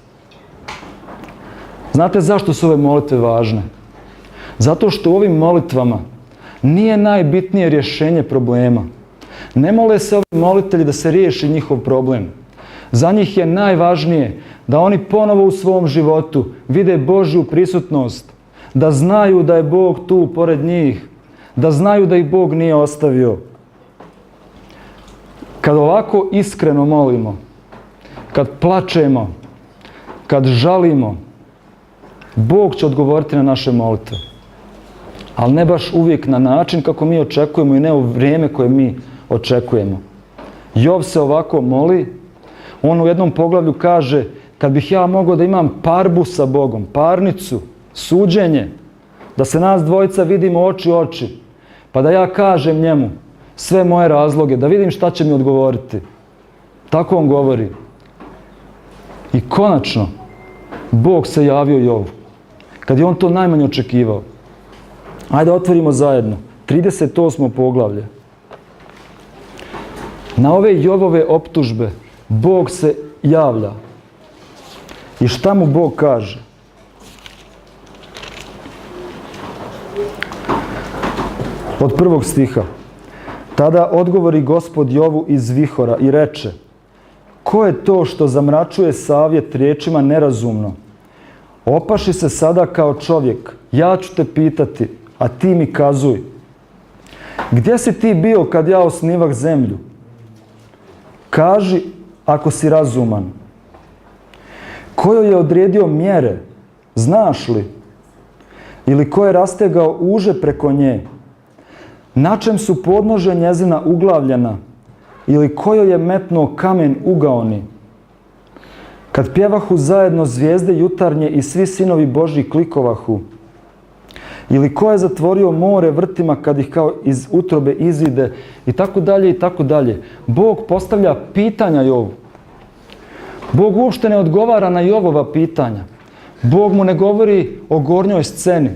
Znate zašto su ove molitve važne? Zato što u ovim molitvama nije najbitnije rješenje problema. Ne mole se ovi molitelji da se riješi njihov problem. Za njih je najvažnije da oni ponovo u svom životu vide Božju prisutnost, da znaju da je Bog tu pored njih, da znaju da ih Bog nije ostavio. Kad ovako iskreno molimo, kad plačemo, kad žalimo, Bog će odgovoriti na naše molitve. Ali ne baš uvijek na način kako mi očekujemo i ne u vrijeme koje mi očekujemo. Jov se ovako moli, on u jednom poglavlju kaže, kad bih ja mogao da imam parbu sa Bogom, parnicu, suđenje, da se nas dvojica vidimo oči u oči, pa da ja kažem njemu sve moje razloge, da vidim šta će mi odgovoriti. Tako on govori. I konačno, Bog se javio Jovu, kad je on to najmanje očekivao. Ajde otvorimo zajedno. 38. poglavlje. Na ove Jovove optužbe Bog se javlja. I šta mu Bog kaže? Od 1. stiha. Tada odgovori Gospod Jovu iz vihora i reče: ko je to što zamračuje savjet riječima nerazumno? Opaši se sada kao čovjek, ja ću te pitati, a ti mi kazuj. Gdje si ti bio kad ja osnivah zemlju? Kaži ako si razuman. Ko joj je odredio mjere, znaš li? Ili ko je rastegao uže preko nje? Na čem su podnože njezina uglavljena? Ili ko joj je metnuo kamen ugaoni? Kad pjevahu zajedno zvijezde jutarnje i svi sinovi Božji klikovahu? Ili ko je zatvorio more vrtima kad ih kao iz utrobe izide? I tako dalje, i tako dalje. Bog postavlja pitanja Jovu. Bog uopšte ne odgovara na Jovova pitanja. Bog mu ne govori o gornjoj sceni.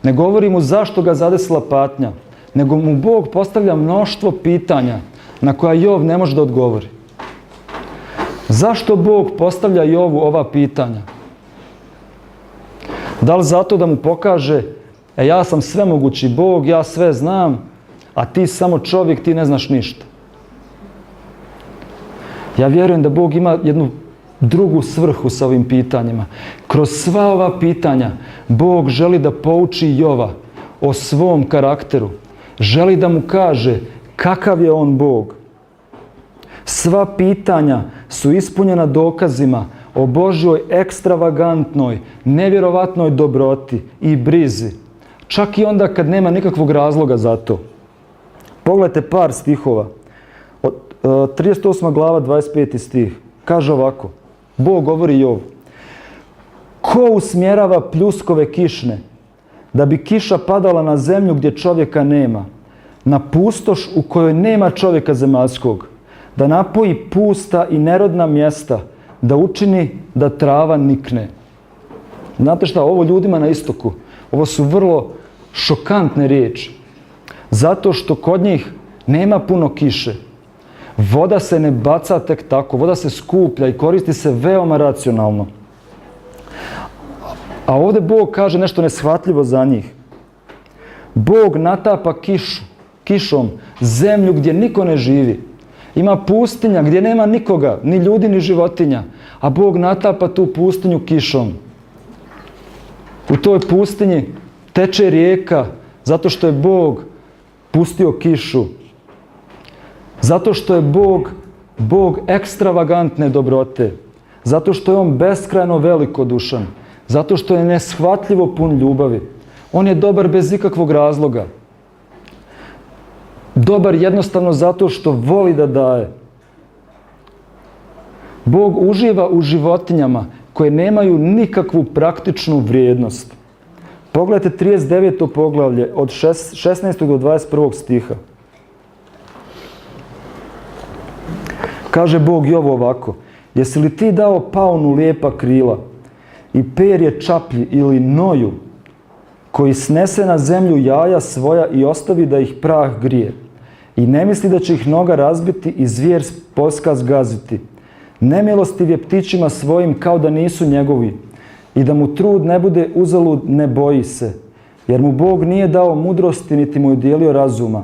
Ne govori mu zašto ga zadesila patnja. Nego mu Bog postavlja mnoštvo pitanja na koja Jov ne može da odgovori. Zašto Bog postavlja Jovu ova pitanja? Da li zato da mu pokaže, ja sam svemogući Bog, ja sve znam, a ti samo čovjek, ti ne znaš ništa? Ja vjerujem da Bog ima jednu drugu svrhu sa ovim pitanjima. Kroz sva ova pitanja Bog želi da pouči Jova o svom karakteru. Želi da mu kaže kakav je on Bog. Sva pitanja su ispunjena dokazima o Božjoj ekstravagantnoj, nevjerovatnoj dobroti i brizi. Čak i onda kad nema nikakvog razloga za to. Pogledajte par stihova. 38. glava, 25. stih. Kaže ovako. Bog govori Jovu. Ko usmjerava pljuskove kišne, da bi kiša padala na zemlju gdje čovjeka nema, na pustoš u kojoj nema čovjeka zemaljskog, da napoji pusta i nerodna mjesta, da učini da trava nikne. Znate šta, ovo ljudima na istoku, ovo su vrlo šokantne riječi. Zato što kod njih nema puno kiše. Voda se ne baca tek tako, voda se skuplja i koristi se veoma racionalno. A ovdje Bog kaže nešto neshvatljivo za njih. Bog natapa kišom zemlju gdje niko ne živi. Ima pustinja gdje nema nikoga, ni ljudi ni životinja. A Bog natapa tu pustinju kišom. U toj pustinji teče rijeka zato što je Bog pustio kišu. Zato što je Bog ekstravagantne dobrote. Zato što je on beskrajno velikodušan. Zato što je neshvatljivo pun ljubavi. On je dobar bez ikakvog razloga. Dobar jednostavno zato što voli da daje. Bog uživa u životinjama koje nemaju nikakvu praktičnu vrijednost. Pogledajte 39. poglavlje od 16. do 21. stiha. Kaže Bog Jovu ovako: jesi li ti dao paunu lijepa krila i perje čaplji ili noju, koji snese na zemlju jaja svoja i ostavi da ih prah grije, i ne misli da će ih noga razbiti i zvijer poska zgaziti? Nemilostiv je ptićima svojim kao da nisu njegovi, i da mu trud ne bude uzalud ne boji se, jer mu Bog nije dao mudrosti niti mu je udijelio razuma.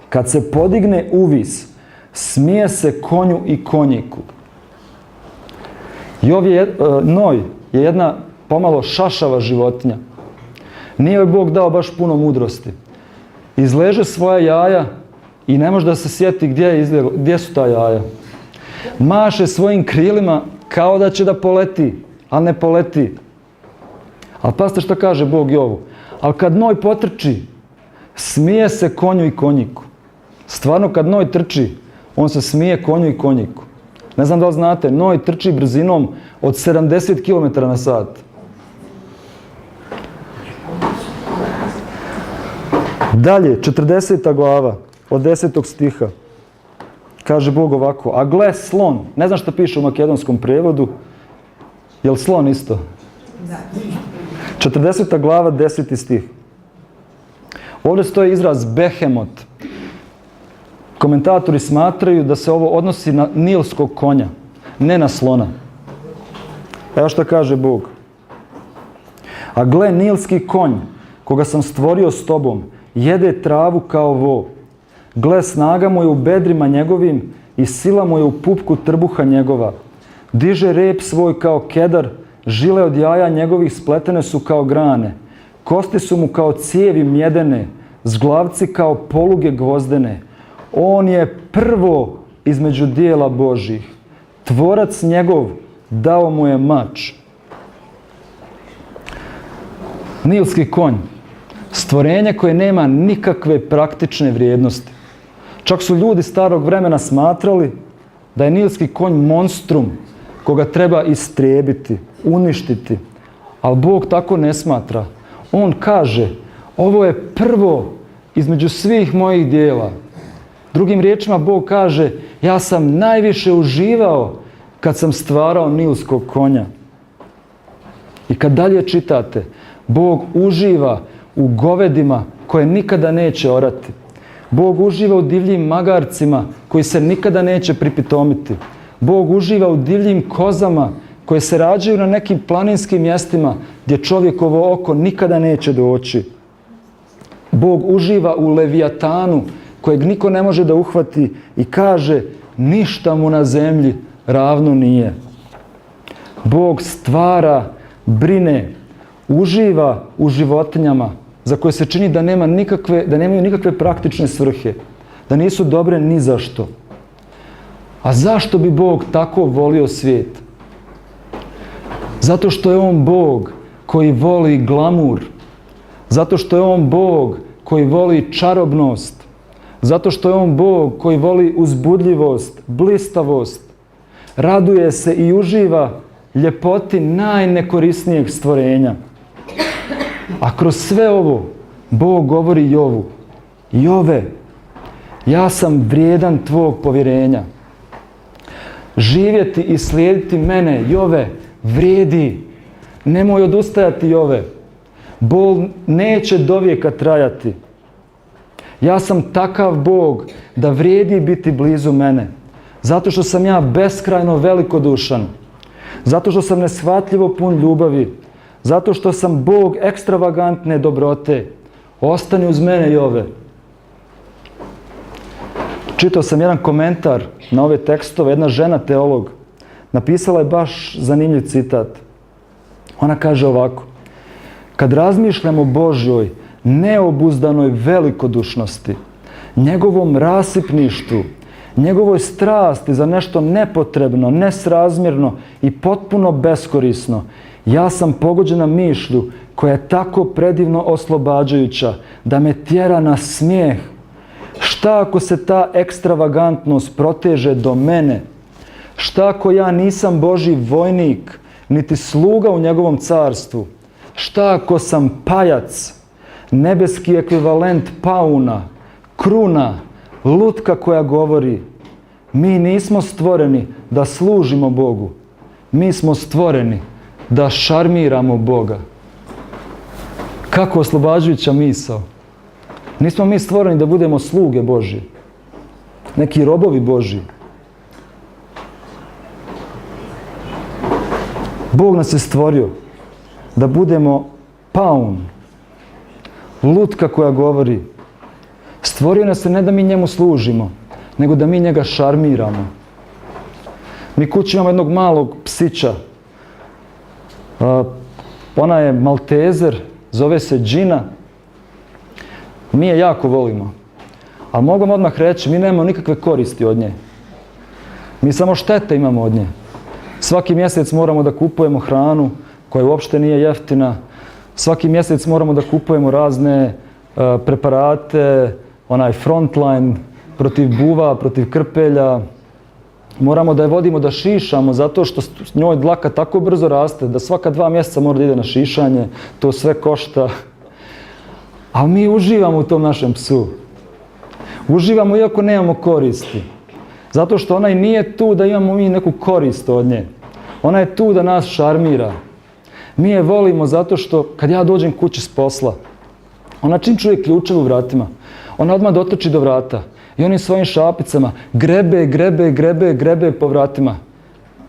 Kad se podigne uvis, smije se konju i konjiku. Noj je jedna pomalo šašava životinja. Nije joj Bog dao baš puno mudrosti. Izleže svoja jaja i ne može da se sjeti gdje su ta jaja. Maše svojim krilima kao da će da poleti, ali ne poleti. Ali pazite što kaže Bog Jovu: ali kad noj potrči, smije se konju i konjiku. Stvarno, kad noj trči, on se smije konju i konjiku. Ne znam da li znate, noj trči brzinom od 70 km na sat. Dalje, 40. glava, od 10. stiha. Kaže Bog ovako: a gle, slon. Ne znam što piše u makedonskom prijevodu. Je li slon isto? Da. 40. glava, 10. stih. Ovdje stoji izraz behemot. Komentatori smatraju da se ovo odnosi na nilskog konja, ne na slona. Evo što kaže Bog: a gle, nilski konj, koga sam stvorio s tobom, jede travu kao vo. Gle, snaga mu je u bedrima njegovim i sila mu je u pupku trbuha njegova. Diže rep svoj kao kedar, žile od jaja njegovih spletene su kao grane. Kosti su mu kao cijevi mjedene, zglavci kao poluge gvozdene. On je prvo između dijela Božjih. Tvorac njegov dao mu je mač. Nilski konj. Stvorenje koje nema nikakve praktične vrijednosti. Čak su ljudi starog vremena smatrali da je nilski konj monstrum koga treba istrijebiti, uništiti. Ali Bog tako ne smatra. On kaže: ovo je prvo između svih mojih dijela. Drugim riječima, Bog kaže: ja sam najviše uživao kad sam stvarao nilskog konja. I kad dalje čitate, Bog uživa u govedima koje nikada neće orati. Bog uživa u divljim magarcima koji se nikada neće pripitomiti. Bog uživa u divljim kozama koje se rađaju na nekim planinskim mjestima gdje čovjekovo oko nikada neće doći. Bog uživa u levijatanu kojeg niko ne može da uhvati i kaže: ništa mu na zemlji ravno nije. Bog stvara, brine, uživa u životinjama za koje se čini da nemaju nikakve praktične svrhe, da nisu dobre ni za što. A zašto bi Bog tako volio svijet? Zato što je on Bog koji voli glamur. Zato što je on Bog koji voli čarobnost. Zato što je on Bog koji voli uzbudljivost, blistavost. Raduje se i uživa ljepoti najnekorisnijeg stvorenja. A kroz sve ovo Bog govori Jovu: Jove, ja sam vrijedan tvog povjerenja. Živjeti i slijediti mene, Jove, vrijedi. Nemoj odustajati, Jove. Bol neće dovijeka trajati. Ja sam takav Bog da vrijedi biti blizu mene. Zato što sam ja beskrajno velikodušan. Zato što sam neshvatljivo pun ljubavi. Zato što sam Bog ekstravagantne dobrote. Ostani uz mene, Jove. Čitao sam jedan komentar na ove tekstove. Jedna žena teolog napisala je baš zanimljiv citat. Ona kaže ovako: kad razmišljamo o Božjoj neobuzdanoj velikodušnosti, njegovom rasipništvu, njegovoj strasti za nešto nepotrebno, nesrazmjerno i potpuno beskorisno, ja sam pogođena mišlju koja je tako predivno oslobađajuća da me tjera na smijeh. Šta ako se ta ekstravagantnost proteže do mene? Šta ako ja nisam Božji vojnik, niti sluga u njegovom carstvu? Šta ako sam pajac, nebeski ekvivalent pauna, kruna, lutka koja govori: Mi nismo stvoreni da služimo Bogu. Mi smo stvoreni da šarmiramo Boga. Kako oslobađajuća misao. Nismo mi stvoreni da budemo sluge Božje. Neki robovi Božji. Bog nas je stvorio da budemo paun. Lutka koja govori. Stvorio nas je ne da mi njemu služimo, nego da mi njega šarmiramo. Mi kući imamo jednog malog psića. Ona je maltezer, zove se Gina. Mi je jako volimo. Ali mogu vam odmah reći, mi nemamo nikakve koristi od nje. Mi samo štete imamo od nje. Svaki mjesec moramo da kupujemo hranu koja uopšte nije jeftina. Svaki mjesec moramo da kupujemo razne preparate, onaj frontline protiv buva, protiv krpelja. Moramo da je vodimo da šišamo zato što njoj dlaka tako brzo raste da svaka 2 mjeseca mora da ide na šišanje. To sve košta. Ali mi uživamo u tom našem psu. Uživamo iako nemamo koristi. Zato što ona i nije tu da imamo mi neku korist od nje. Ona je tu da nas šarmira. Mi je volimo zato što kad ja dođem kući s posla, ona čim čuje ključeve u vratima, ona odmah dotrči do vrata i onim svojim šapicama grebe po vratima.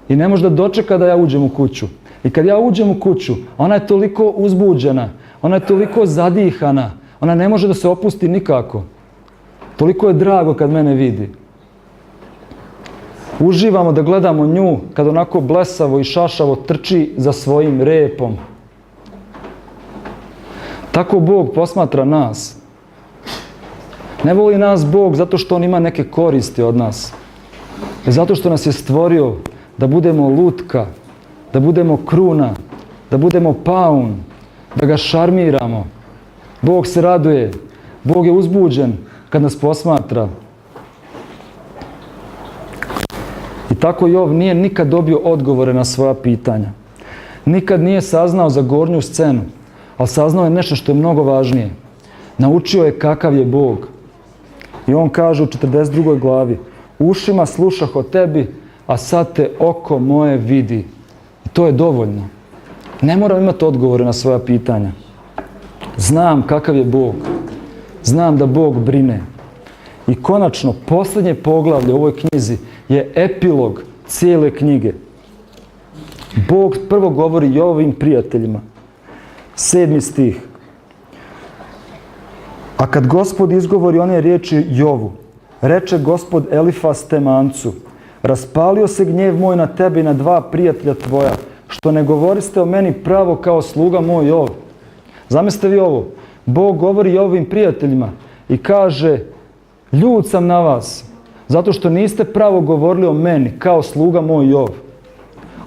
I ne može da dočeka da ja uđem u kuću. I kad ja uđem u kuću, ona je toliko uzbuđena, ona je toliko zadihana, ona ne može da se opusti nikako. Toliko je drago kad mene vidi. Uživamo da gledamo nju kad onako blesavo i šašavo trči za svojim repom. Tako Bog posmatra nas. Ne voli nas Bog zato što On ima neke koristi od nas. Zato što nas je stvorio da budemo lutka, da budemo kruna, da budemo paun, da ga šarmiramo. Bog se raduje, Bog je uzbuđen kad nas posmatra. I tako Jov nije nikad dobio odgovore na svoja pitanja. Nikad nije saznao za gornju scenu, ali saznao je nešto što je mnogo važnije. Naučio je kakav je Bog. I on kaže u 42. glavi: ušima slušah o tebi, a sad te oko moje vidi. I to je dovoljno. Ne moram imati odgovore na svoja pitanja. Znam kakav je Bog. Znam da Bog brine. I konačno, posljednje poglavlje u ovoj knjizi je epilog cijele knjige. Bog prvo govori Jovovim prijateljima. 7. stih. A kad Gospod izgovori one riječi Jovu, reče Gospod Elifaz Temancu: raspalio se gnjev moj na tebe i na 2 prijatelja tvoja, što ne govoriste o meni pravo kao sluga moj Jov. Zamislite vi ovo. Bog govori Jovovim prijateljima i kaže: ljut sam na vas, zato što niste pravo govorili o meni kao sluga moj Jov.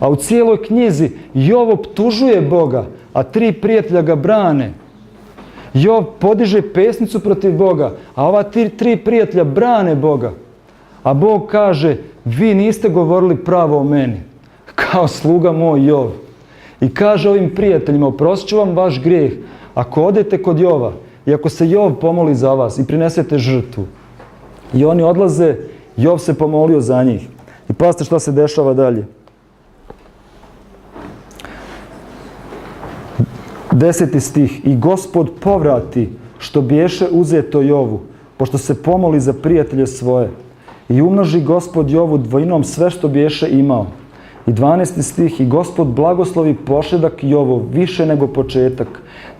A u cijeloj knjizi Jov optužuje Boga, a 3 prijatelja ga brane. Jov podiže pesnicu protiv Boga, a ova 3 prijatelja brane Boga. A Bog kaže: vi niste govorili pravo o meni, kao sluga moj Jov. I kaže ovim prijateljima: oprostit ću vam vaš grijeh ako odete kod Jova i ako se Jov pomoli za vas i prinesete žrtvu. I oni odlaze, Jov se pomolio za njih. I pazite šta se dešava dalje. 10. stih. I Gospod povrati što biješe uzeto Jovu, pošto se pomoli za prijatelje svoje. I umnoži Gospod Jovu dvojinom sve što biješe imao. I 12. stih. I Gospod blagoslovi pošedak Jovov više nego početak.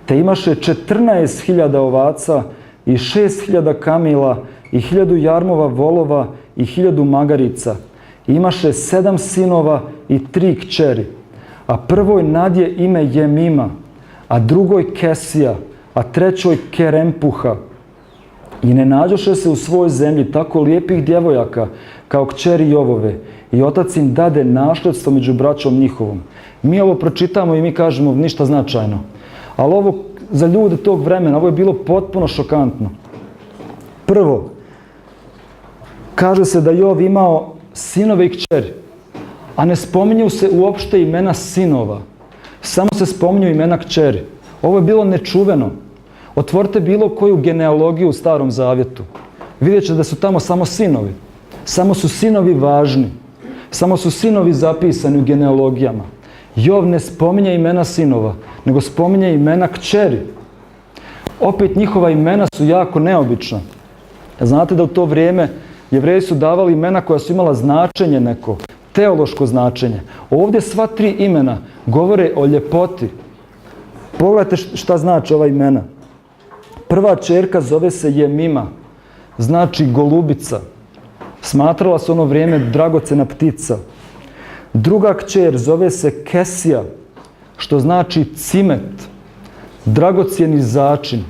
Te imaše 14.000 ovaca i 6.000 kamila i 1.000 jarmova volova i 1.000 magarica. I imaše 7 sinova i 3 kćeri. A prvoj nadje ime Jemima, a drugoj Kesija, a trećoj Kerempuha. I ne nađoše se u svojoj zemlji tako lijepih djevojaka kao kćeri Jovove. I otac im dade našledstvo među braćom njihovom. Mi ovo pročitamo i mi kažemo ništa značajno. Ali ovo za ljude tog vremena, ovo je bilo potpuno šokantno. Prvo, kaže se da Jov imao sinove i kćeri, a ne spominju se uopšte imena sinova. Samo se spominju imena kćeri. Ovo je bilo nečuveno. Otvorite bilo koju genealogiju u Starom Zavjetu. Vidjet ćete da su tamo samo sinovi. Samo su sinovi važni. Samo su sinovi zapisani u genealogijama. Jov ne spominje imena sinova, nego spominje imena kćeri. Opet njihova imena su jako neobična. Znate da u to vrijeme Jevreji su davali imena koja su imala značenje neko, teološko značenje. Ovdje sva 3 imena govore o ljepoti. Pogledajte šta znači ova imena. Prva ćerka zove se Jemima, znači golubica. Smatrala se ono vrijeme dragocjena ptica. Druga kćer zove se Kesija, što znači cimet, dragocjeni začin.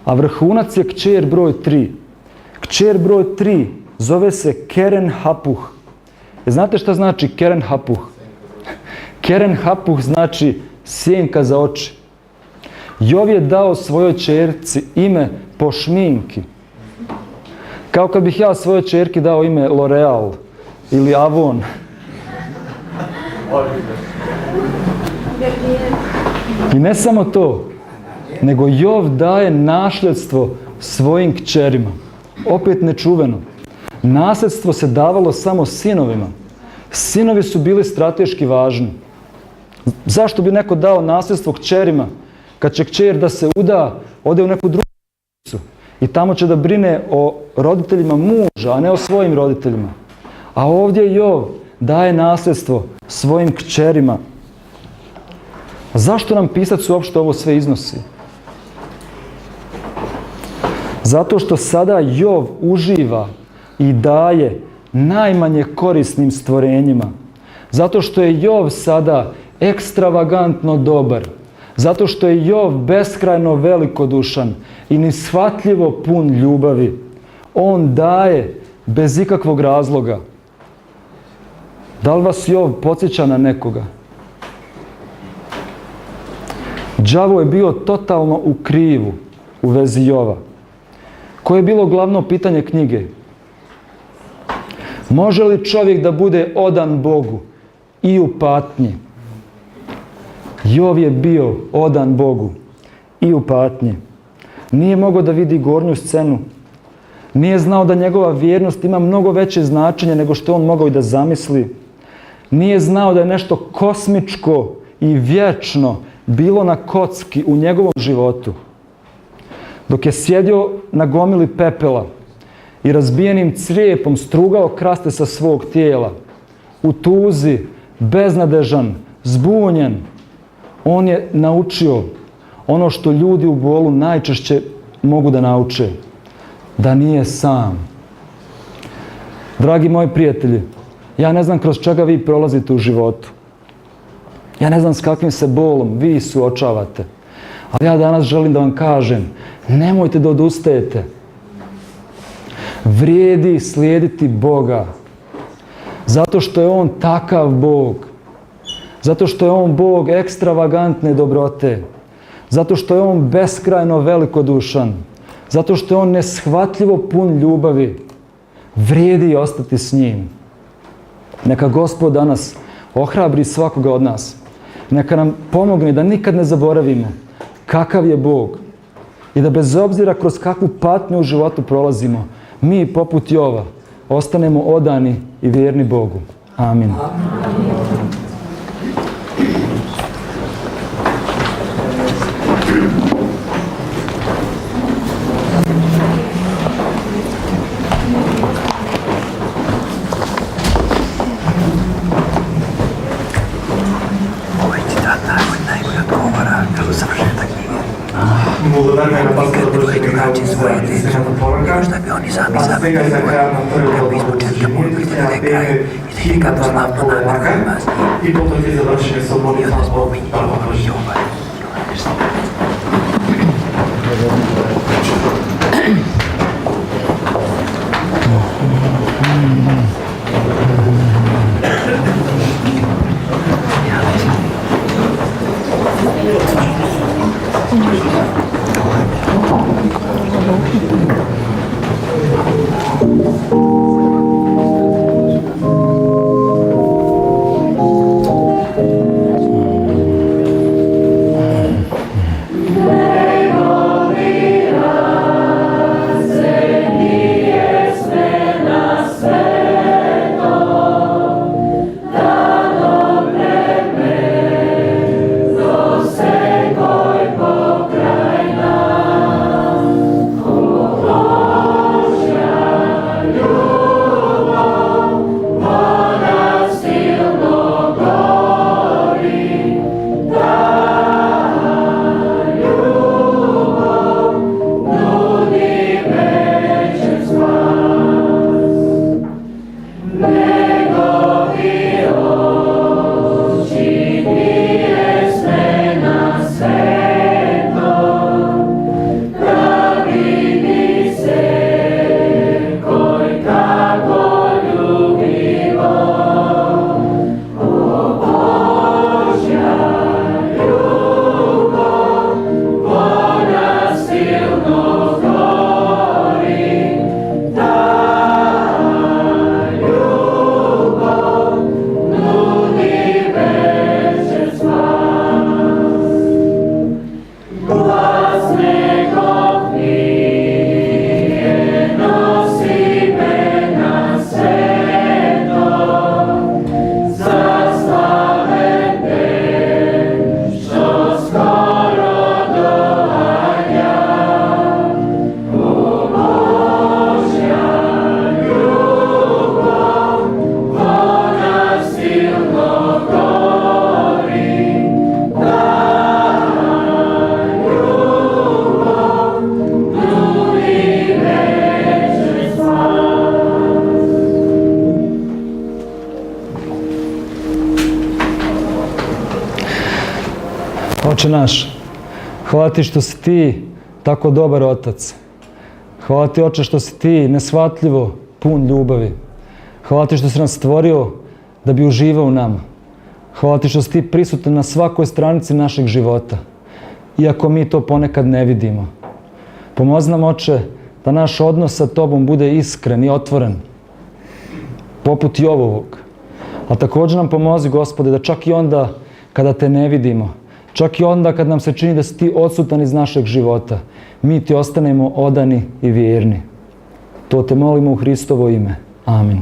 A vrhunac je kćer broj 3. Kćer broj 3 zove se Keren Hapuh. Znate šta znači Keren Hapuh? Keren Hapuh znači sjenka za oči. Jov je dao svojoj ćerci ime po šminki. Kao kad bih ja svojoj ćerki dao ime L'Oreal ili Avon. I ne samo to, nego Jov daje nasljedstvo svojim kćerima. Opet nečuveno. Nasljedstvo se davalo samo sinovima. Sinovi su bili strateški važni. Zašto bi neko dao nasljedstvo kćerima? Kad će kćer da se uda, ode u neku drugu kuću i tamo će da brine o roditeljima muža, a ne o svojim roditeljima. A ovdje Jov daje nasljedstvo svojim kćerima. Zašto nam pisac uopšte ovo sve iznosi? Zato što sada Jov uživa i daje najmanje korisnim stvorenjima. Zato što je Jov sada ekstravagantno dobar. Zato što je Jov beskrajno velikodušan i neshvatljivo pun ljubavi. On daje bez ikakvog razloga. Da li vas Jov podsjeća na nekoga? Đavo je bio totalno u krivu u vezi Jova. Koje je bilo glavno pitanje knjige? Može li čovjek da bude odan Bogu i u patnji? Jov je bio odan Bogu i u patnji. Nije mogao da vidi gornju scenu. Nije znao da njegova vjernost ima mnogo veće značenje nego što on mogao i da zamisli. Nije znao da je nešto kosmičko i vječno bilo na kocki u njegovom životu. Dok je sjedio na gomili pepela i razbijenim crijepom strugao kraste sa svog tijela, u tuzi, beznadežan, zbunjen, on je naučio ono što ljudi u bolu najčešće mogu da nauče. Da nije sam. Dragi moji prijatelji, ja ne znam kroz čega vi prolazite u životu. Ja ne znam s kakvim se bolom vi suočavate. Ali ja danas želim da vam kažem, nemojte da odustajete. Vrijedi slijediti Boga. Zato što je On takav Bog. Zato što je On Bog ekstravagantne dobrote. Zato što je On beskrajno velikodušan. Zato što je On neshvatljivo pun ljubavi. Vrijedi ostati s njim. Neka Gospod danas ohrabri svakoga od nas. Neka nam pomogne da nikad ne zaboravimo kakav je Bog. I da bez obzira kroz kakvu patnju u životu prolazimo, mi poput Jova ostanemo odani i vjerni Bogu. Amin. Благодаря на пастора Божия свещената порука, а сега за краja na prvo izbučenje, a peve himna na polaka i potom je završene sa molitvom o Božjem. Say Oče naš, hvala ti što si ti tako dobar otac. Hvala ti, Oče, što si ti nesvatljivo pun ljubavi. Hvala ti što si nas stvorio da bi uživao u nama. Hvala ti što si ti prisutan na svakoj stranici našeg života, iako mi to ponekad ne vidimo. Pomozi nam, Oče, da naš odnos sa tobom bude iskren i otvoren, poput Jovovog. A također nam pomozi, Gospode, da čak i onda kada te ne vidimo, čak i onda kad nam se čini da si ti odsutan iz našeg života, mi ti ostanemo odani i vjerni. To te molimo u Hristovo ime. Amin.